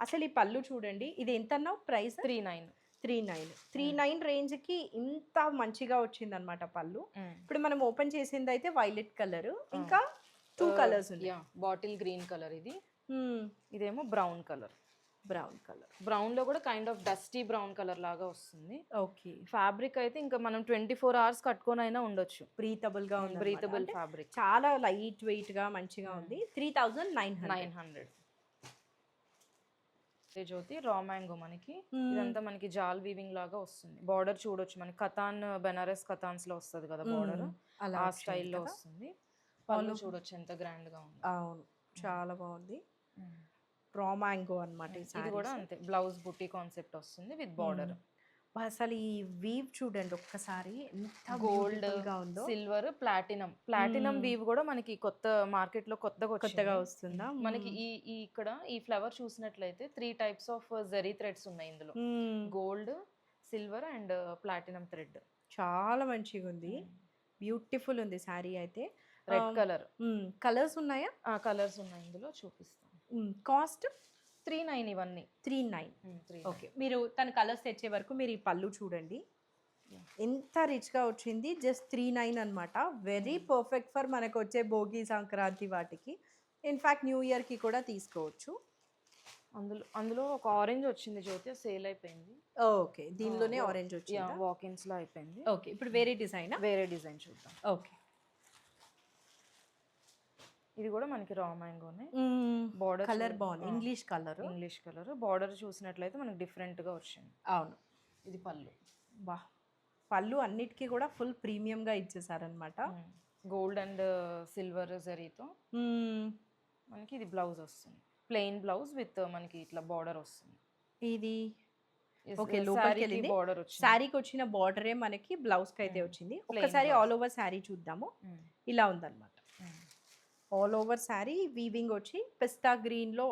[SPEAKER 1] అసలు ఈ పళ్ళు చూడండి, ఇది ఎంత అన్నావు ప్రైస్? 39 రేంజ్ కి ఇంత మంచిగా వచ్చింది అనమాట పళ్ళు. ఇప్పుడు మనం ఓపెన్ చేసింది అయితే వైలెట్ కలర్, ఇంకా 2 కలర్స్ ఉన్నాయి.
[SPEAKER 2] బాటిల్ గ్రీన్ కలర్ ఇది. ఇదేమో బ్రౌన్ కలర్. బ్రౌన్ లో కూడా kind of dusty brown colour లాగా వస్తుంది.
[SPEAKER 1] ఓకే,
[SPEAKER 2] ఫ్యాబ్రిక్ అయితే ఇంకా మనం 24 hours కట్టుకొని అయినా ఉండొచ్చు.
[SPEAKER 1] బ్రీతబుల్ గా ఉంది.
[SPEAKER 2] బ్రీతబుల్ ఫ్యాబ్రిక్,
[SPEAKER 1] చాలా లైట్ వెయిట్ గా మంచిగా ఉంది. 3900.
[SPEAKER 2] జ్యోతి రా మ్యాంగో మనకి. ఇదంతా మనకి జాల్ వీవింగ్ లాగా వస్తుంది. బార్డర్ చూడొచ్చు, మనకి కథాన్ బెనారస్ కథాన్స్ లో వస్తుంది కదా బార్డర్, ఆ స్టైల్లో వస్తుంది. పళ్ళు చూడొచ్చు ఎంత గ్రాండ్ గా ఉంది.
[SPEAKER 1] అవును, చాలా బాగుంది. రా మ్యాంగో అన్నమాట.
[SPEAKER 2] ఇది కూడా అంతే, బ్లౌజ్ బుట్టి కాన్సెప్ట్ వస్తుంది విత్ బార్డర్.
[SPEAKER 1] అసలు ఈ వీవ్ చూడండి ఒక్కసారి, ఎంత
[SPEAKER 2] గోల్డ్ గా ఉందో. సిల్వర్, ప్లాటినం వీవ్ కూడా మనకి కొత్త మార్కెట్ లో కొత్తగా వస్తుందా మనకి. ఈ ఇక్కడ ఈ ఫ్లవర్ చూసినట్లయితే 3 types ఆఫ్ జరీ థ్రెడ్స్ ఉన్నాయి ఇందులో. Gold, silver and platinum thread.
[SPEAKER 1] చాలా మంచిగా ఉంది. బ్యూటిఫుల్ ఉంది శారీ అయితే.
[SPEAKER 2] Red colour.
[SPEAKER 1] కలర్స్ ఉన్నాయా?
[SPEAKER 2] కలర్స్ ఉన్నాయి, ఇందులో చూపిస్తాను.
[SPEAKER 1] కాస్ట్
[SPEAKER 2] 39 ఇవన్నీ.
[SPEAKER 1] 39.
[SPEAKER 2] 39.
[SPEAKER 1] ఓకే, మీరు తన కలర్స్ తెచ్చే వరకు మీరు ఈ పళ్ళు చూడండి. ఎంత రిచ్గా వచ్చింది. జస్ట్ 39 అనమాట. వెరీ పర్ఫెక్ట్ ఫర్ మనకు వచ్చే భోగి, సంక్రాంతి వాటికి. ఇన్ఫ్యాక్ట్ న్యూ ఇయర్కి కూడా తీసుకోవచ్చు.
[SPEAKER 2] అందులో ఒక ఆరెంజ్ వచ్చింది జ్యోతి, సేల్ అయిపోయింది.
[SPEAKER 1] ఓకే, దీనిలోనే ఆరెంజ్ వచ్చింది.
[SPEAKER 2] వాకిన్స్ లో అయిపోయింది.
[SPEAKER 1] ఓకే, ఇప్పుడు వేరే డిజైన్.
[SPEAKER 2] వేరే డిజైన్ చూద్దాం.
[SPEAKER 1] ఓకే,
[SPEAKER 2] ఇది కూడా మనకి రా మ్యాంగోనే.
[SPEAKER 1] బార్డర్ కలర్ బాగుంది. English colour.
[SPEAKER 2] బార్డర్ చూసినట్లయితే మనకి డిఫరెంట్ గా వచ్చింది.
[SPEAKER 1] అవును.
[SPEAKER 2] ఇది పళ్ళు.
[SPEAKER 1] బా, పళ్ళు అన్నిటికీ కూడా ఫుల్ ప్రీమియంగా ఇచ్చేసారనమాట.
[SPEAKER 2] గోల్డ్ అండ్ సిల్వర్ జరీతో మనకి ఇది బ్లౌజ్ వస్తుంది. ప్లెయిన్ బ్లౌజ్ విత్ మనకి ఇట్లా బార్డర్ వస్తుంది.
[SPEAKER 1] ఇది ఓకే, లోపలికి వెళ్ళింది.
[SPEAKER 2] బార్డర్ వచ్చింది.
[SPEAKER 1] శారీకి వచ్చిన బార్డరే మనకి బ్లౌజ్ కి అయితే వచ్చింది. ఒకసారి ఆల్ ఓవర్ శారీ చూద్దాము. ఇలా ఉందన్నమాట. ఆల్ ఓవర్ శారీ వీవింగ్ వచ్చి పిస్తా గ్రీన్ లో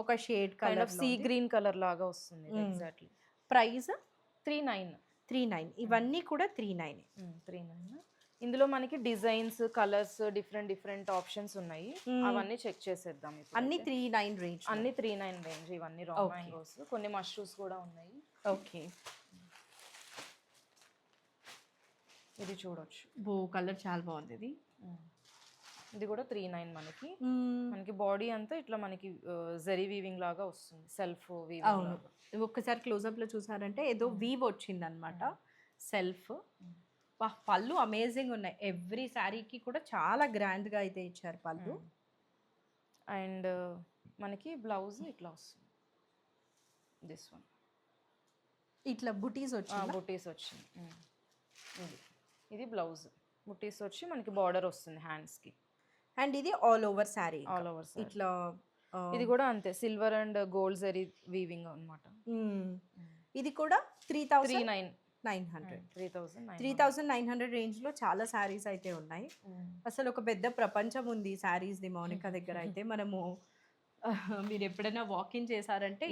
[SPEAKER 1] ఒక shade colour,
[SPEAKER 2] sea green colour లాగా వస్తుంది. ఎగ్జాక్ట్లీ.
[SPEAKER 1] ప్రైస్
[SPEAKER 2] 39.
[SPEAKER 1] ఇవన్నీ కూడా 39.
[SPEAKER 2] ఇందులో మనకి డిజైన్స్, కలర్స్, డిఫరెంట్ ఆప్షన్స్ ఉన్నాయి. అవన్నీ చెక్ చేసేద్దాం.
[SPEAKER 1] అన్ని 39 రేంజ్.
[SPEAKER 2] అన్ని 39 రేంజ్. ఇవన్నీ రా మ్యాంగోస్, కొన్ని మష్రూమ్స్ కూడా ఉన్నాయి.
[SPEAKER 1] ఓకే,
[SPEAKER 2] ఇది చూడొచ్చు.
[SPEAKER 1] బో కలర్ చాలా బాగుంది.
[SPEAKER 2] ఇది కూడా 39 మనకి బాడీ అంతా ఇట్లా మనకి జరీ వీవింగ్ లాగా వస్తుంది. సెల్ఫ్ వీవింగ్ లాగా.
[SPEAKER 1] ఒక్కసారి క్లోజప్ లో చూసారంటే ఏదో వీవ్ వచ్చింది అనమాట. సెల్ఫ్. పళ్ళు అమేజింగ్ ఉన్నాయి. ఎవ్రీ శారీకి కూడా చాలా గ్రాండ్ గా అయితే ఇచ్చారు పళ్ళు.
[SPEAKER 2] అండ్ మనకి బ్లౌజ్ ఇట్లా వస్తుంది. దిస్ వన్
[SPEAKER 1] ఇట్లా బుటీస్
[SPEAKER 2] వచ్చింది. ఇది బ్లౌజ్. బుటీస్ వచ్చి మనకి బార్డర్ వస్తుంది హ్యాండ్స్ కి.
[SPEAKER 1] అండ్ ఇది ఆల్ ఓవర్ శారీ. ఇట్లా
[SPEAKER 2] ఇది కూడా అంతే, silver and gold zari weaving అన్నమాట.
[SPEAKER 1] ఇది కూడా 3900 రేంజ్ లో చాలా శారీస్ అయితే ఉన్నాయి. అసలు ఒక పెద్ద ప్రపంచం ఉంది శారీస్ ది మౌనిక దగ్గర అయితే. మనము మీరు ఎప్పుడైనా వాకింగ్ చేశారంటే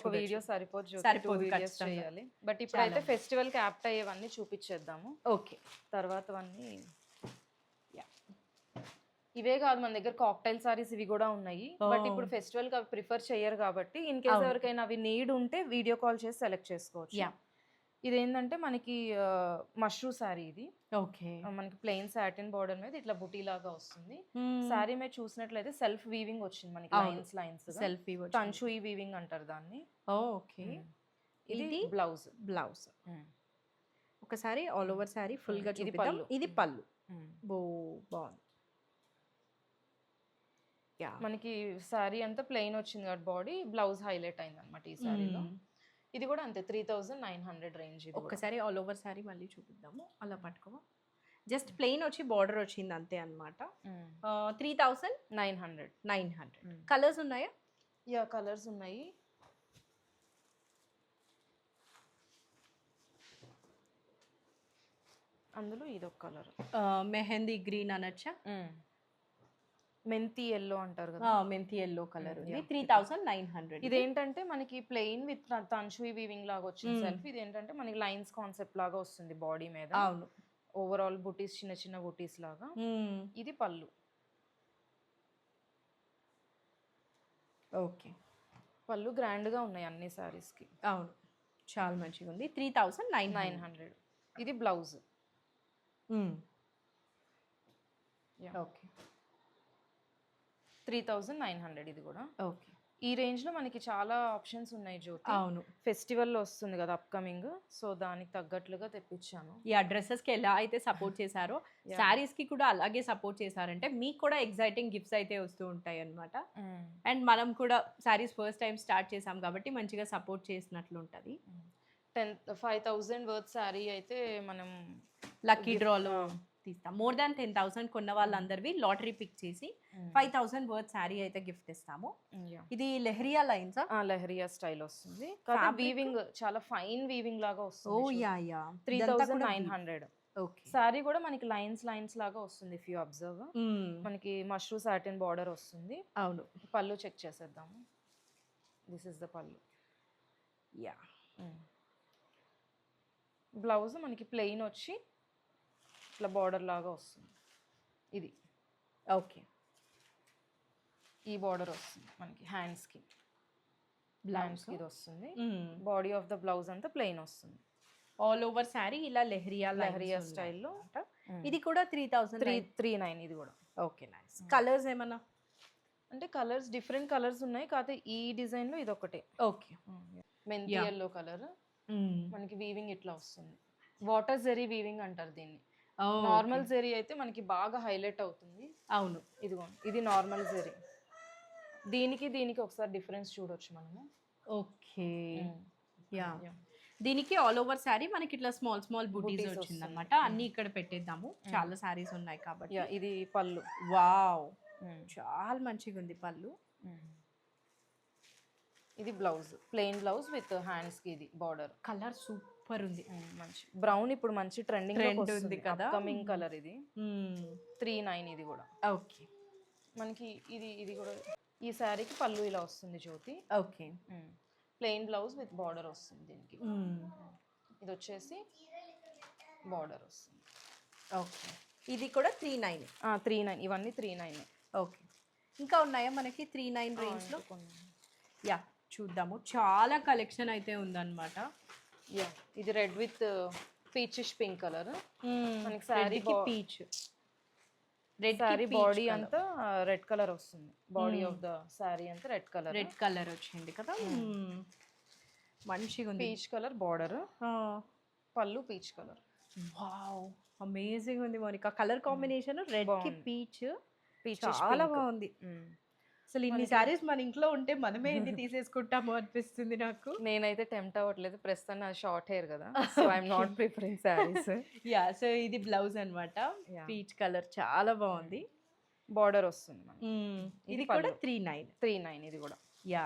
[SPEAKER 2] ఒక వీడియో సరిపోదు చేయాలి. బట్ ఇప్పుడైతే ఫెస్టివల్ కి యాప్ట్ అయ్యేవన్నీ చూపించేద్దాము.
[SPEAKER 1] ఓకే,
[SPEAKER 2] తర్వాతవన్నీ ఇవే కాదు, మన దగ్గర కాక్టైల్ సారీస్ ఇవి కూడా ఉన్నాయి. బట్ ఇప్పుడు ఫెస్టివల్ కి అవి ప్రిఫర్ చేయరు కాబట్టి ఇన్ కేస్ ఎవరికైనా అవి నీడ్ ఉంటే వీడియో కాల్ చేసి సెలెక్ట్ చేసుకోవచ్చు. ఇదేంటంటే మనకి మష్రూమ్ శారీ. ఇది
[SPEAKER 1] ఓకే,
[SPEAKER 2] మనకి ప్లెయిన్ సాటిన్ బార్డర్ మీద ఇట్లా బుటీ లాగా వస్తుంది. శారీ మీద చూసినట్లయితే సెల్ఫ్ వీవింగ్ వచ్చింది మనకి. లైన్స్
[SPEAKER 1] సెల్ఫ్
[SPEAKER 2] తంచు వీవింగ్ అంటారు దాన్ని.
[SPEAKER 1] ఓకే,
[SPEAKER 2] ఇది బ్లౌజ్.
[SPEAKER 1] ఒకసారి ఆల్ ఓవర్ శారీ ఫుల్ గా చూపిద్దాం. ఇది పళ్ళు. బాగుంది.
[SPEAKER 2] మనకి శారీ అంతా ప్లెయిన్ వచ్చింది కాబట్టి బాడీ, బ్లౌజ్ హైలైట్ అయింది అనమాట ఈ శారీలో. ఇది కూడా అంతే 3900 రేంజ్.
[SPEAKER 1] ఒక్కసారి ఆల్ ఓవర్ శారీ మళ్ళీ చూపిద్దాము. అలా పట్టుకోవా. జస్ట్ ప్లెయిన్ వచ్చి బార్డర్ వచ్చింది అంతే అనమాట. 3900. కలర్స్ ఉన్నాయా?
[SPEAKER 2] కలర్స్ ఉన్నాయి. అందులో ఇదొక కలర్,
[SPEAKER 1] మెహందీ గ్రీన్ అనొచ్చా?
[SPEAKER 2] మెంతి ఎల్లో అంటారు కదా,
[SPEAKER 1] మెంతి ఎల్లో కలర్. 3900.
[SPEAKER 2] ఇదేంటంటే మనకి ప్లెయిన్ విత్ తంచు వీవింగ్ లాగా వచ్చింది సెల్ఫ్. ఇది ఏంటంటే మనకి లైన్స్ కాన్సెప్ట్ లాగా వస్తుంది బాడీ మీద.
[SPEAKER 1] అవును,
[SPEAKER 2] ఓవరాల్ బుటీస్, చిన్న చిన్న బుటీస్ లాగా. ఇది పళ్ళు.
[SPEAKER 1] ఓకే,
[SPEAKER 2] పళ్ళు గ్రాండ్ గా ఉన్నాయి అన్ని సారీస్ కి.
[SPEAKER 1] అవును, చాలా మంచిగా ఉంది. 3900.
[SPEAKER 2] ఇది బ్లౌజ్.
[SPEAKER 1] ఓకే,
[SPEAKER 2] 3900. ఇది కూడా
[SPEAKER 1] ఓకే.
[SPEAKER 2] ఈ రేంజ్ లో మనకి చాలా ఆప్షన్స్ ఉన్నాయి జ్యోతి.
[SPEAKER 1] అవును,
[SPEAKER 2] ఫెస్టివల్ వస్తుంది కదా అప్కమింగ్, సో దానికి తగ్గట్లుగా తెప్పించాను.
[SPEAKER 1] ఈ డ్రెస్సెస్ కి ఎలా అయితే సపోర్ట్ చేశారో శారీస్ కి కూడా అలాగే సపోర్ట్ చేశారంటే మీకు కూడా ఎగ్జైటింగ్ గిఫ్ట్స్ అయితే వస్తూ ఉంటాయి అన్నమాట. అండ్ మనం కూడా శారీస్ ఫస్ట్ టైం స్టార్ట్ చేసాం కాబట్టి మంచిగా సపోర్ట్ చేసినట్లు ఉంటుంది.
[SPEAKER 2] 5,000 వర్త్ శారీ అయితే మనం
[SPEAKER 1] లక్కీ డ్రాలో తీస్తాం. మోర్ దాన్ 10,000 కొన్న వాళ్ళందరివి లాటరీ పిక్ చేసి 5,000 వర్త్ శారీ అయితే గిఫ్ట్ ఇస్తాము. ఇది లెహరియా లైన్స్,
[SPEAKER 2] లెహరియా స్టైల్ వస్తుంది. వీవింగ్ చాలా ఫైన్ వీవింగ్ లాగా వస్తుంది. 3,900.
[SPEAKER 1] ఓకే,
[SPEAKER 2] శారీ కూడా మనకి లైన్స్ లాగా వస్తుంది. ఇఫ్ యూ అబ్జర్వ్ మనకి మష్రూమ్ సాటిన్ బార్డర్ వస్తుంది.
[SPEAKER 1] అవును,
[SPEAKER 2] పళ్ళు చెక్ చేసేద్దాము. దిస్ ఇస్ ద పళ్ళు. బ్లౌజ్ మనకి ప్లెయిన్ వచ్చి ఇట్లా బార్డర్ లాగా వస్తుంది. ఇది
[SPEAKER 1] ఓకే.
[SPEAKER 2] ఈ బార్డర్ వస్తుంది మనకి హ్యాండ్స్కి
[SPEAKER 1] బ్లౌజ్కి
[SPEAKER 2] ఇది వస్తుంది. బాడీ ఆఫ్ ద బ్లౌజ్ అంతా ప్లెయిన్ వస్తుంది.
[SPEAKER 1] ఆల్ ఓవర్ శారీ ఇలా లెహరియా
[SPEAKER 2] స్టైల్లో.
[SPEAKER 1] ఇది కూడా 3000
[SPEAKER 2] 339 ఇది కూడా.
[SPEAKER 1] Okay, nice. కలర్స్ ఏమన్నా?
[SPEAKER 2] అంటే కలర్స్ డిఫరెంట్ కలర్స్ ఉన్నాయి, కాకపోతే ఈ డిజైన్లో ఇది ఒకటే.
[SPEAKER 1] ఓకే.
[SPEAKER 2] మెంతి ఎల్లో కలర్ మనకి వీవింగ్ ఇట్లా వస్తుంది. వాటర్ జెరీ వీవింగ్ అంటారు దీన్ని. నార్మల్ జెరీ అయితే మనకి బాగా హైలైట్ అవుతుంది.
[SPEAKER 1] అవును.
[SPEAKER 2] ఇదిగోండి, ఇది నార్మల్ జెరీ. దీనికి ఒకసారి డిఫరెన్స్ చూడొచ్చు మనము.
[SPEAKER 1] ఓకే. యా, దీనికి ఆల్ ఓవర్ శారీ మనకి ఇట్లా స్మాల్ స్మాల్ బుటీస్ వచ్చింది అనమాట. అన్ని ఇక్కడ పెట్టేద్దాము, చాలా శారీస్ ఉన్నాయి కాబట్టి.
[SPEAKER 2] ఇది పళ్ళు.
[SPEAKER 1] వావ్, చాలా మంచిగా ఉంది పళ్ళు.
[SPEAKER 2] ఇది blouse, plain blouse with hands కి ఇది బార్డర్.
[SPEAKER 1] కలర్ సూపర్ ఉంది,
[SPEAKER 2] మంచి బ్రౌన్. ఇప్పుడు మంచి ట్రెండ్ ఉంది కదా, కమింగ్ కలర్. ఇది 39 ఇది కూడా.
[SPEAKER 1] ఓకే.
[SPEAKER 2] మనకి ఇది కూడా ఈ శారీకి పళ్ళు ఇలా వస్తుంది Jyothi.
[SPEAKER 1] Okay.
[SPEAKER 2] Plain blouse with border వస్తుంది దీనికి. ఇది వచ్చేసి బార్డర్ వస్తుంది.
[SPEAKER 1] ఓకే. ఇది కూడా 39.
[SPEAKER 2] 39, ఇవన్నీ 39.
[SPEAKER 1] ఓకే. ఇంకా ఉన్నాయా మనకి 39 రేంజ్లో? యా, చూద్దాము. చాలా కలెక్షన్ అయితే ఉందన్నమాట.
[SPEAKER 2] యా, ఇది red with peachish pink colour. మనకి శారీకి పీచ్, రెడ్ శారీ బాడీ అంతా రెడ్ కలర్ వస్తుంది. బాడీ ఆఫ్ ద శారీ అంతా రెడ్ కలర్
[SPEAKER 1] వచ్చింది కదా, మంచిగా ఉంది.
[SPEAKER 2] పీచ్ కలర్ బార్డర్, పళ్ళు పీచ్ కలర్.
[SPEAKER 1] వావ్, అమేజింగ్ ఉంది మోనికా. కలర్ కాంబినేషన్ రెడ్ కి పీచ్ చాలా బాగుంది. అసలు ఇన్ని శారీస్ మన ఇంట్లో ఉంటే మనమే ఇది తీసేసుకుంటాము అనిపిస్తుంది నాకు.
[SPEAKER 2] నేనైతే టెంప్ట్ అవ్వట్లేదు, ప్రస్తుతం నా షార్ట్ హెయిర్ కదా, so I'm not preferring saris.
[SPEAKER 1] Yeah, so ఇది బ్లౌజ్ అన్నమాట, పీచ్ కలర్ చాలా బాగుంది.
[SPEAKER 2] బార్డర్ వస్తుంది.
[SPEAKER 1] ఇది కూడా 39
[SPEAKER 2] ఇది కూడా.
[SPEAKER 1] యా,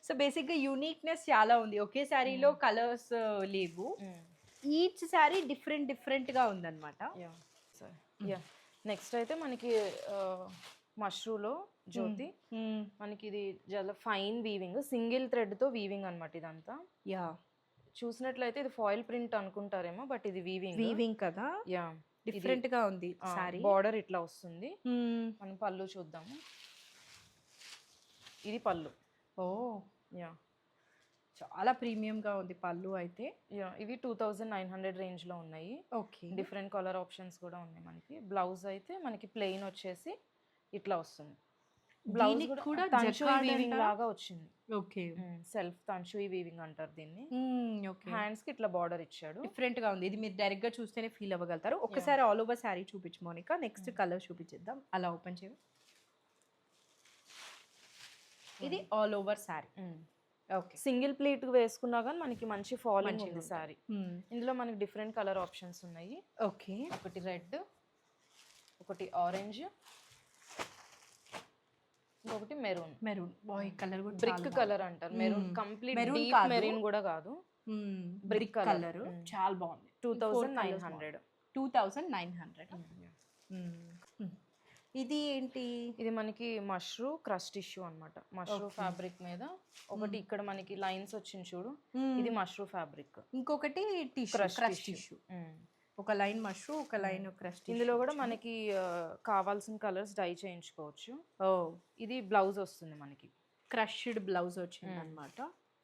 [SPEAKER 1] సో బేసిక్గా యూనిక్నెస్ చాలా ఉంది. ఒకే శారీలో కలర్స్ లేవు, ఈచ్ శారీ డిఫరెంట్గా ఉందన్నమాట.
[SPEAKER 2] యా, నెక్స్ట్ అయితే మనకి మష్రూలో జ్యోతి. మనకి ఇది చాలా ఫైన్ వీవింగ్, సింగిల్ థ్రెడ్ తో వీవింగ్ అన్నమాట ఇదంతా.
[SPEAKER 1] యా,
[SPEAKER 2] చూసినట్లయితే ఇది ఫాయిల్ ప్రింట్ అనుకుంటారేమో, బట్ ఇది వీవింగ్
[SPEAKER 1] కదా.
[SPEAKER 2] యా,
[SPEAKER 1] డిఫరెంట్ గా ఉంది సారీ.
[SPEAKER 2] బార్డర్ ఇట్లా వస్తుంది. మనం పళ్ళు చూద్దాము. ఇది పళ్ళు.
[SPEAKER 1] ఓ
[SPEAKER 2] యా,
[SPEAKER 1] చాలా ప్రీమియం గా ఉంది పళ్ళు అయితే.
[SPEAKER 2] యా, ఇవి 2900 రేంజ్ లో ఉన్నాయి.
[SPEAKER 1] ఓకే.
[SPEAKER 2] డిఫరెంట్ కలర్ ఆప్షన్స్ కూడా ఉన్నాయి మనకి. బ్లౌజ్ అయితే మనకి ప్లెయిన్ వచ్చేసి ఇట్లా వస్తుంది. బ్లౌజ్ కూడా తంచుయి వీవింగ్ లాగా వచ్చింది.
[SPEAKER 1] ఓకే.
[SPEAKER 2] సెల్ఫ్ తంచుయి వీవింగ్ అంటారు దీన్ని.
[SPEAKER 1] ఓకే.
[SPEAKER 2] హ్యాండ్స్ కి ఇట్లా బార్డర్ ఇచ్చాడు.
[SPEAKER 1] డిఫరెంట్ గా ఉంది. ఇది మీరు డైరెక్ట్ గా చూస్తేనే ఫీల్ అవ్వగలుగుతారు. ఒకసారి ఆల్ ఓవర్ శారీ చూపించు మోనికా. Next colour చూపించేద్దాం. అలా ఓపెన్ చేయండి. ఇది all over sari. Okay.
[SPEAKER 2] Single pleat వేసుకున్నా కానీ మనకి మంచి ఫాలింగ్ ఉంది శారీ. ఇందులో మనకి డిఫరెంట్ కలర్ ఆప్షన్స్ ఉన్నాయి.
[SPEAKER 1] ఓకే.
[SPEAKER 2] ఒకటి రెడ్, ఒకటి ఆరెంజ్, ఇంకొకటి మెరూన్.
[SPEAKER 1] బాయ్ కలర్ కూడా
[SPEAKER 2] బ్రిక్ కలర్ అంటారు. మెరూన్ కంప్లీట్ డీప్ మెరూన్ కూడా కాదు,
[SPEAKER 1] బ్రిక్ కలర్ చాలా బాగుంది.
[SPEAKER 2] 2900.
[SPEAKER 1] ఇది ఏంటి?
[SPEAKER 2] ఇది మనకి మష్రూ క్రష్ టిష్యూ అన్నమాట. మష్రూ ఫ్యాబ్రిక్ మీద ఒకటి ఇక్కడ మనకి లైన్స్ వచ్చింది చూడు, ఇది మష్రూ ఫ్యాబ్రిక్.
[SPEAKER 1] ఇంకొకటి క్రష్ టిష్యూ. ఒక లైన్ మష్రూ, ఒక లైన్ క్రష్.
[SPEAKER 2] ఇందులో కూడా మనకి కావాల్సిన కలర్స్ డై చేయించుకోవచ్చు. ఇది బ్లౌజ్ వస్తుంది మనకి,
[SPEAKER 1] క్రష్డ్ బ్లౌజ్ వచ్చింది అనమాట.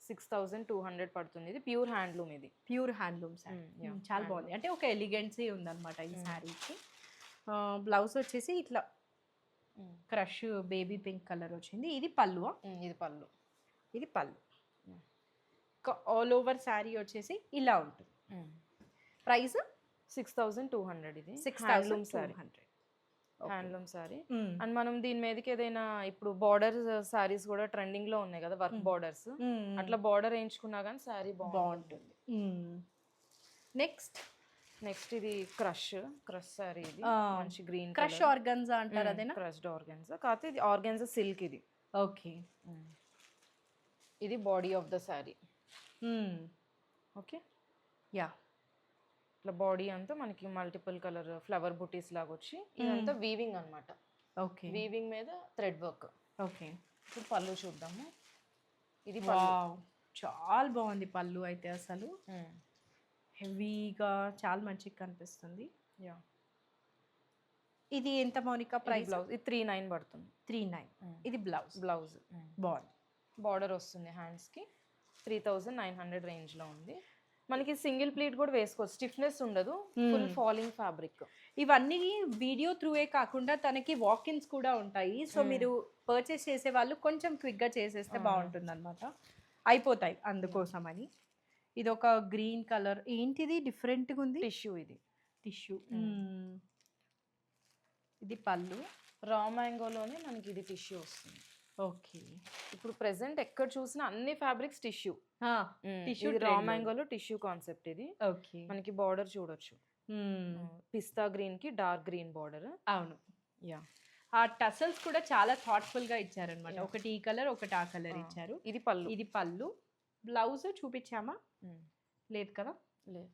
[SPEAKER 2] 6200 పడుతుంది. ఇది ప్యూర్ హ్యాండ్లూమ్. ఇది
[SPEAKER 1] ప్యూర్ హ్యాండ్లూమ్ శారీ, చాలా బాగుంది. అంటే ఒక ఎలిగెన్సీ ఉందన్నమాట ఈ శారీకి. బ్లౌజ్ వచ్చేసి ఇట్లా క్రష్ బేబీ పింక్ కలర్ వచ్చింది. ఇది పళ్ళు. ఇది పళ్ళు. ఆల్ ఓవర్ శారీ వచ్చేసి ఇలా ఉంటుంది. ప్రైస్
[SPEAKER 2] 6200. ఇది
[SPEAKER 1] 6200
[SPEAKER 2] హ్యాండ్లూమ్ సారీ. అండ్ మనం దీని మీదకి ఏదైనా ఇప్పుడు బార్డర్ సారీస్ కూడా ట్రెండింగ్ లో ఉన్నాయి కదా, వర్క్ బార్డర్స్, అట్లా బార్డర్ వేయించుకున్నా కానీ సారీ బాగుంటుంది. నెక్స్ట్ ఇది క్రష్ సారీ. ఇది మంచి గ్రీన్
[SPEAKER 1] క్రష్ ఆర్గన్జా అంటారు, అదేనా?
[SPEAKER 2] క్రష్డ్ ఆర్గన్జా, కాకపోతే ఇది ఆర్గన్జా సిల్క్. ఇది
[SPEAKER 1] ఓకే.
[SPEAKER 2] ఇది body of the sorry. Okay.
[SPEAKER 1] Yeah,
[SPEAKER 2] ఇట్లా బాడీ అంతా మనకి మల్టిపుల్ కలర్ ఫ్లవర్ బుటీస్ లాగా వచ్చి ఇదంతా వీవింగ్ అన్నమాట.
[SPEAKER 1] ఓకే.
[SPEAKER 2] వీవింగ్ మీద థ్రెడ్ వర్క్.
[SPEAKER 1] ఓకే.
[SPEAKER 2] ఇప్పుడు పళ్ళు చూద్దాము. ఇది
[SPEAKER 1] చాలా బాగుంది పళ్ళు అయితే అసలు. హెవీగా చాలా మంచిగా కనిపిస్తుంది.
[SPEAKER 2] యా
[SPEAKER 1] ఇది ఎంత మౌనిక ప్రైస్?
[SPEAKER 2] బ్లౌజ్ ఇది 39 పడుతుంది.
[SPEAKER 1] 39. ఇది బ్లౌజ్.
[SPEAKER 2] బ్లౌజ్
[SPEAKER 1] బాగుంది.
[SPEAKER 2] బార్డర్ వస్తుంది హ్యాండ్స్కి. 3900 రేంజ్లో ఉంది. మనకి సింగిల్ ప్లీట్ కూడా వేసుకోవచ్చు, స్టిఫ్నెస్ ఉండదు, ఫుల్ ఫాలింగ్ ఫ్యాబ్రిక్.
[SPEAKER 1] ఇవన్నీ వీడియో త్రూయే కాకుండా తనకి వాకిన్స్ కూడా ఉంటాయి. సో మీరు పర్చేస్ చేసే వాళ్ళు కొంచెం క్విక్గా చేసేస్తే బాగుంటుంది అనమాట, అయిపోతాయి అందుకోసమని. ఇది ఒక గ్రీన్ కలర్, ఏంటిది డిఫరెంట్గా ఉంది?
[SPEAKER 2] టిష్యూ, ఇది
[SPEAKER 1] టిష్యూ. ఇది పళ్ళు.
[SPEAKER 2] రా మ్యాంగోలోనే మనకి ఇది టిష్యూ వస్తుంది.
[SPEAKER 1] ఓకే.
[SPEAKER 2] ఇప్పుడు ప్రెసెంట్ ఎక్కడ చూసినా అన్ని ఫ్యాబ్రిక్స్ టిష్యూ.
[SPEAKER 1] టిష్యూ
[SPEAKER 2] రా మ్యాంగోలో టిష్యూ కాన్సెప్ట్ ఇది.
[SPEAKER 1] ఓకే.
[SPEAKER 2] మనకి బార్డర్ చూడొచ్చు, పిస్తా గ్రీన్ కి డార్క్ గ్రీన్ బార్డర్.
[SPEAKER 1] అవును.
[SPEAKER 2] యా
[SPEAKER 1] ఆ టసల్స్ కూడా చాలా థాట్ఫుల్ గా ఇచ్చారనమాట. ఒకటి ఈ కలర్, ఒకటి ఆ కలర్ ఇచ్చారు.
[SPEAKER 2] ఇది పళ్ళు.
[SPEAKER 1] ఇది పళ్ళు. బ్లౌజ్ చూపించామా? లేదు కదా.
[SPEAKER 2] లేదు,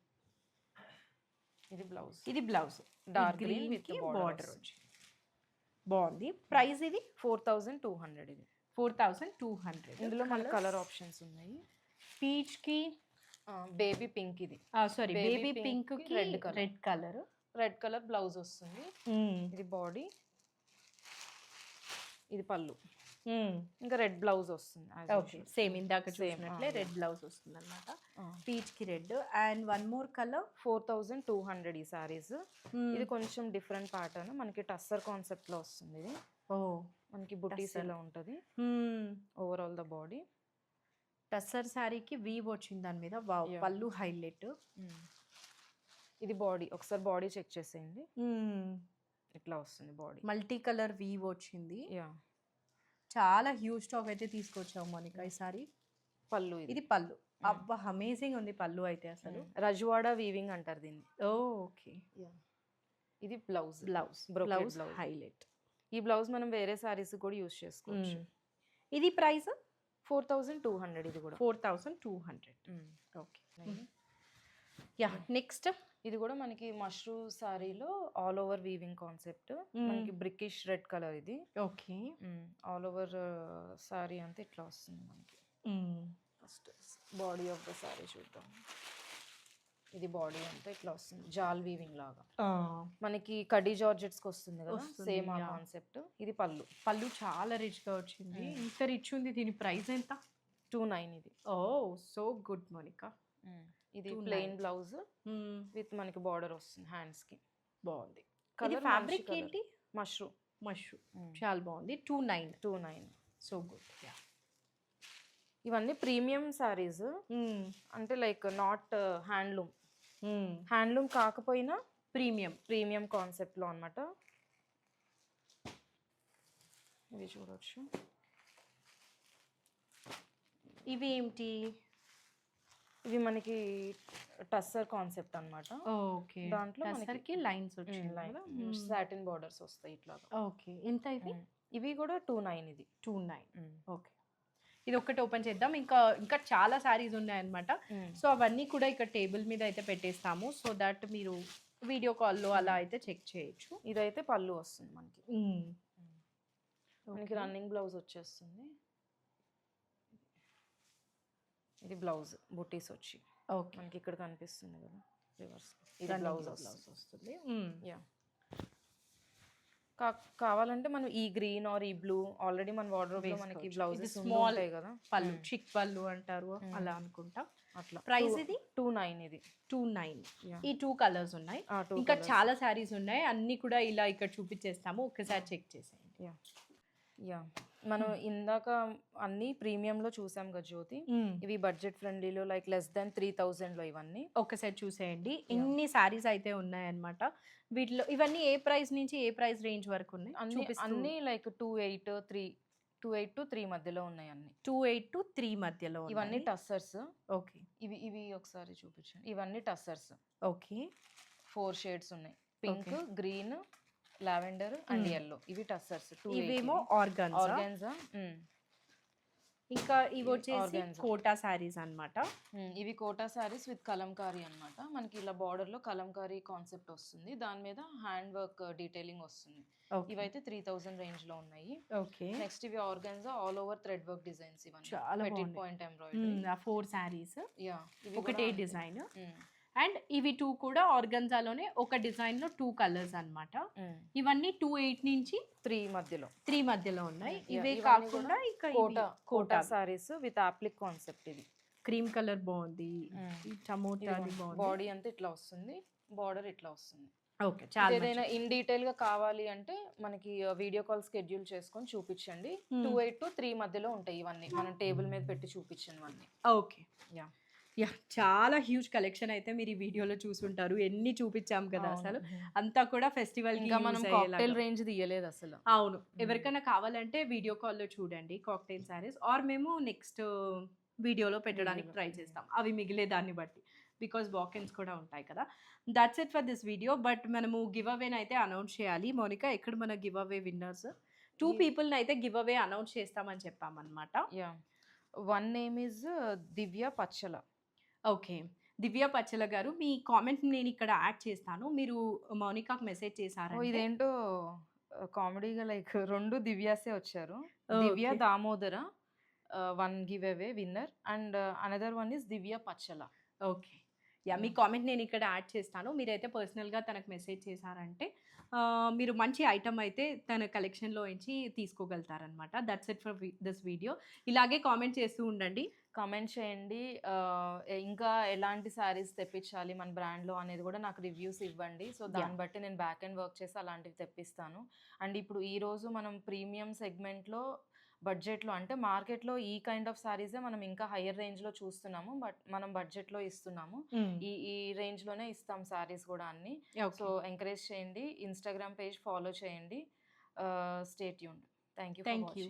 [SPEAKER 2] ఇది బ్లౌజ్.
[SPEAKER 1] ఇది బ్లౌజ్
[SPEAKER 2] డార్క్
[SPEAKER 1] గ్రీన్
[SPEAKER 2] గ్రీన్
[SPEAKER 1] కి
[SPEAKER 2] విత్
[SPEAKER 1] బార్డర్
[SPEAKER 2] బార్డర్.
[SPEAKER 1] వచ్చి బాగుంది. ప్రైస్ ఇది
[SPEAKER 2] 4200. ఇది
[SPEAKER 1] 4200.
[SPEAKER 2] ఇందులో మనకి కలర్ ఆప్షన్స్ ఉన్నాయి.
[SPEAKER 1] పీచ్ కి
[SPEAKER 2] బేబీ పింక్, ఇది
[SPEAKER 1] సారీ బేబీ పింక్ కి red colour.
[SPEAKER 2] Red colour blouse వస్తుంది. ఇది బాడీ, ఇది పళ్ళు, ఇంకా రెడ్ బ్లౌజ్ వస్తుంది.
[SPEAKER 1] ఓకే, సేమ్ ఇందాక చూసినట్లే రెడ్ బ్లౌజ్ వస్తుంది అనమాట. పీచ్ కి red. And one more colour.
[SPEAKER 2] 4200 ఈ సారీస్. ఇది కొంచెం డిఫరెంట్ ప్యాటర్న్, మనకి టస్సర్ కాన్సెప్ట్ లో వస్తుంది. ఇది మనకి బుటీస్ ఇలా ఉంటది. ఓవరాల్ ద బాడీ
[SPEAKER 1] టస్సర్ శారీకి వీవ్ వచ్చింది దాని మీద. వావ్, పళ్ళు హైలైట్.
[SPEAKER 2] ఇది బాడీ, ఒకసారి బాడీ చెక్ చేసేయండి. ఇట్లా వస్తుంది బాడీ,
[SPEAKER 1] మల్టీ కలర్ వీవ్ వచ్చింది.
[SPEAKER 2] యా
[SPEAKER 1] చాలా హ్యూజ్ స్టాక్ అయితే తీసుకొచ్చాము మోనికా ఈసారి.
[SPEAKER 2] పళ్ళు,
[SPEAKER 1] ఇది పళ్ళు. అబ్బా అమేజింగ్ ఉంది పళ్ళు అయితే అసలు.
[SPEAKER 2] రజవాడా వీవింగ్ అంటారు దీన్ని.
[SPEAKER 1] ఓకే.
[SPEAKER 2] ఇది బ్లౌజ్.
[SPEAKER 1] Blouse highlight.
[SPEAKER 2] ఈ బ్లౌజ్ మనం వేరే సారీస్ కూడా యూస్ చేసుకోవచ్చు.
[SPEAKER 1] ఇది ప్రైస్
[SPEAKER 2] 4200. ఇది కూడా
[SPEAKER 1] 4200. ఓకే. Yeah next.
[SPEAKER 2] ఇది కూడా మనకి మష్రూ సారీలో ఆల్ ఓవర్ వీవింగ్ కాన్సెప్ట్. మనకి బ్రికిష్ రెడ్ కలర్ ఇది.
[SPEAKER 1] ఓకే.
[SPEAKER 2] ఆల్ ఓవర్ సారీ అంతా ఇట్లా వస్తుంది మనకి. First body of the sorry చూద్దాం. ఇది బాడీ అంతా ఇట్లా వస్తుంది, జాల్ వీవింగ్ లాగా. మనకి కడీ జార్జెట్స్ కి వస్తుంది కదా, సేమ్ ఆ కాన్సెప్ట్. ఇది పళ్ళు.
[SPEAKER 1] పళ్ళు చాలా రిచ్ గా వచ్చింది. ఇంత రిచ్ ఉంది. దీని ప్రైస్ ఎంత?
[SPEAKER 2] 29. ఇది
[SPEAKER 1] సో గుడ్ మోనికా.
[SPEAKER 2] ఇది ప్లెయిన్ బ్లౌజ్ విత్ మనకి బార్డర్ వస్తుంది హ్యాండ్స్ కి.
[SPEAKER 1] బాగుంది. కలర్ ఫ్యాబ్రిక్ ఏంటి? మష్రూ. చాలా బాగుంది. 29. So good.
[SPEAKER 2] ఇవన్నీ ప్రీమియం సారీస్, అంటే లైక్ నాట్ హ్యాండ్లూమ్ కాకపోయినా ప్రీమియం కాన్సెప్ట్ లో అన్నమాట. ఇవి చూడొచ్చు.
[SPEAKER 1] ఇవి ఏంటి?
[SPEAKER 2] ఇవి మనకి టస్సర్ కాన్సెప్ట్ అన్నమాట.
[SPEAKER 1] ఓకే. దాంట్లో మనకి లైన్స్ వచ్చాయి,
[SPEAKER 2] సాటిన్ బార్డర్స్ వస్తాయి ఇట్లా.
[SPEAKER 1] ఓకే. ఎంత ఇవి?
[SPEAKER 2] ఇవి కూడా 29. ఇది
[SPEAKER 1] 29. ఓకే. ఇది ఒకటి ఓపెన్ చేద్దాం. ఇంకా చాలా సారీస్ ఉన్నాయన్నమాట. సో అవన్నీ కూడా ఇక్కడ టేబుల్ మీద అయితే పెట్టేస్తాము, సో దట్ మీరు వీడియో కాల్లో అలా అయితే చెక్ చేయొచ్చు.
[SPEAKER 2] ఇదైతే పళ్ళు వస్తుంది మనకి. మనకి రన్నింగ్ బ్లౌజ్ వచ్చేస్తుంది. ఇది బ్లౌజ్, బుటీస్ వచ్చి మనకి ఇక్కడ కనిపిస్తుంది కదా రివర్స్. ఇది బ్లౌజ్ వస్తుంది. కావాలంటే మనం ఈ గ్రీన్ ఆర్ ఈ బ్లూ ఆల్రెడీ మన వార్డ్రోబ్ లో మనకి బ్లౌజెస్ స్మాల్ కదా,
[SPEAKER 1] పళ్ళు చిక్ పళ్ళు అంటారు అలా అనుకుంటా. అట్లా. ప్రైస్ ఇది
[SPEAKER 2] 29. ఇది
[SPEAKER 1] 29. ఈ 2 కలర్స్ ఉన్నాయి. ఇంకా చాలా సారీస్ ఉన్నాయి, అన్ని కూడా ఇలా ఇక్కడ చూపించేస్తాము, ఒక్కసారి చెక్ చేసేయండి.
[SPEAKER 2] యా మనం ఇందాక అన్ని ప్రీమియం లో చూసాం కదా జ్యోతి. ఇవి బడ్జెట్ ఫ్రెండ్లీలో లైక్ less than 3000 లో ఇవన్నీ
[SPEAKER 1] ఒకసారి చూసేయండి. ఇన్ని సారీస్ అయితే ఉన్నాయన్నమాట. వీటిలో ఇవన్నీ ఏ ప్రైస్ నుంచి ఏ ప్రైస్ రేంజ్ వరకు ఉన్నాయి?
[SPEAKER 2] అన్ని లైక్ 28 to 3 మధ్యలో ఉన్నాయి. అన్ని
[SPEAKER 1] 28 to 3 మధ్యలో.
[SPEAKER 2] ఇవన్నీ టస్సర్స్.
[SPEAKER 1] ఓకే.
[SPEAKER 2] ఇవి ఒకసారి చూపించండి. ఇవన్నీ టస్సర్స్.
[SPEAKER 1] ఓకే.
[SPEAKER 2] 4 షేడ్స్ ఉన్నాయి, pink, green, lavender and yellow. ఇవి టస్సర్స్.
[SPEAKER 1] ఇవేమో ఆర్గాన్జా. ఇంకా ఇవి వచ్చేసి కోటా సారీస్ అన్నమాట.
[SPEAKER 2] ఇవి కోటా సారీస్ విత్ కలంకారీ అన్నమాట. మనకి ఇలా బార్డర్ లో కలంకారీ కాన్సెప్ట్ వస్తుంది, దాని మీద హ్యాండ్ వర్క్ డీటెయిలింగ్ వస్తుంది. ఇవైతే 3000 రేంజ్ లో ఉన్నాయి.
[SPEAKER 1] ఓకే.
[SPEAKER 2] నెక్స్ట్ ఇవి organza all over thread work designs. ఇవన్నీ
[SPEAKER 1] చాలా
[SPEAKER 2] Pettit point embroidery.
[SPEAKER 1] 4 saris.
[SPEAKER 2] Yeah,
[SPEAKER 1] ఒకటే డిజైన్. అండ్ ఇవి 2 కూడా ఆర్గన్జాలోనే ఒక డిజైన్లో 2 కలర్స్ అన్నమాట. ఇవన్నీ 2.8 నుంచి
[SPEAKER 2] 3 మధ్యలో
[SPEAKER 1] 3 మధ్యలో ఉన్నాయి. ఇవే
[SPEAKER 2] ఇవన్నీ
[SPEAKER 1] కాకుండా
[SPEAKER 2] కూడా
[SPEAKER 1] ఇక
[SPEAKER 2] Kota
[SPEAKER 1] Kota
[SPEAKER 2] sarees with applique concept. ఇది
[SPEAKER 1] క్రీమ్ కలర్ బాగుంది, ఈ టమోటాది బాగుంది.
[SPEAKER 2] బాడీ అంతా ఇట్లా వస్తుంది, బార్డర్ ఇట్లా వస్తుంది.
[SPEAKER 1] ఓకే, చాలా
[SPEAKER 2] ఏదైనా ఇన్ డీటెయిల్ గా కావాలి అంటే మనకి వీడియో కాల్ స్కెడ్యూల్ చేసుకొని చూపించండి. 2.8 to 3 మధ్యలో ఉంటాయి ఇవన్నీ, మనం టేబుల్ మీద పెట్టి చూపించినవన్నీ.
[SPEAKER 1] ఓకే, యా చాలా హ్యూజ్ కలెక్షన్ అయితే మీరు ఈ వీడియోలో చూసుంటారు. ఎన్ని చూపించాం కదా అసలు, అంతా కూడా ఫెస్టివల్
[SPEAKER 2] ఇంకా మనం కాక్టైల్ రేంజ్ తీయలేదు అసలు.
[SPEAKER 1] అవును, ఎవరికైనా కావాలంటే వీడియో కాల్లో చూడండి కాక్టైల్ సారీస్, ఆర్ మేము నెక్స్ట్ వీడియోలో పెట్టడానికి ట్రై చేస్తాం అవి మిగిలే దాన్ని బట్టి, బికాస్ వాకిన్స్ కూడా ఉంటాయి కదా. That's it for this video. But మనము గివ్ అవేని అయితే అనౌన్స్ చేయాలి. మోనికా, ఎక్కడ మన గివ్ అవే విన్నర్స్? 2 పీపుల్ని అయితే గివ్ అవే అనౌన్స్ చేస్తామని చెప్పామన్నమాట.
[SPEAKER 2] Yeah, one name is Divya Pachala.
[SPEAKER 1] Okay, Divya Pachala garu, మీ కామెంట్ నేను ఇక్కడ యాడ్ చేస్తాను. మీరు మౌనికాకు మెసేజ్ చేశారు.
[SPEAKER 2] ఇదేంటో కామెడీగా లైక్ 2 దివ్యాసే వచ్చారు. Divya Damodara one give away winner, and another one is Divya Pachala.
[SPEAKER 1] Okay, yeah, మీ కామెంట్ నేను ఇక్కడ యాడ్ చేస్తాను. మీరైతే పర్సనల్గా తనకు మెసేజ్ చేశారంటే మీరు మంచి ఐటమ్ అయితే తన కలెక్షన్లో నుంచి తీసుకోగలుగుతారనమాట. That's it for this video. ఇలాగే కామెంట్ చేస్తూ ఉండండి,
[SPEAKER 2] కామెంట్ చేయండి. ఇంకా ఎలాంటి శారీస్ తెప్పించాలి మన బ్రాండ్లో అనేది కూడా నాకు రివ్యూస్ ఇవ్వండి. సో దాన్ని బట్టి నేను బ్యాక్ అండ్ వర్క్ చేసి అలాంటివి తెప్పిస్తాను. అండ్ ఇప్పుడు ఈరోజు మనం ప్రీమియం సెగ్మెంట్లో బడ్జెట్లో, అంటే మార్కెట్లో ఈ కైండ్ ఆఫ్ శారీసే మనం ఇంకా హయ్యర్ రేంజ్లో చూస్తున్నాము, బట్ మనం బడ్జెట్లో ఇస్తున్నాము. ఈ రేంజ్లోనే ఇస్తాం శారీస్ కూడా అన్ని. సో ఎంకరేజ్ చేయండి, ఇన్స్టాగ్రామ్ పేజ్ ఫాలో చేయండి. Stay tuned. Thank you.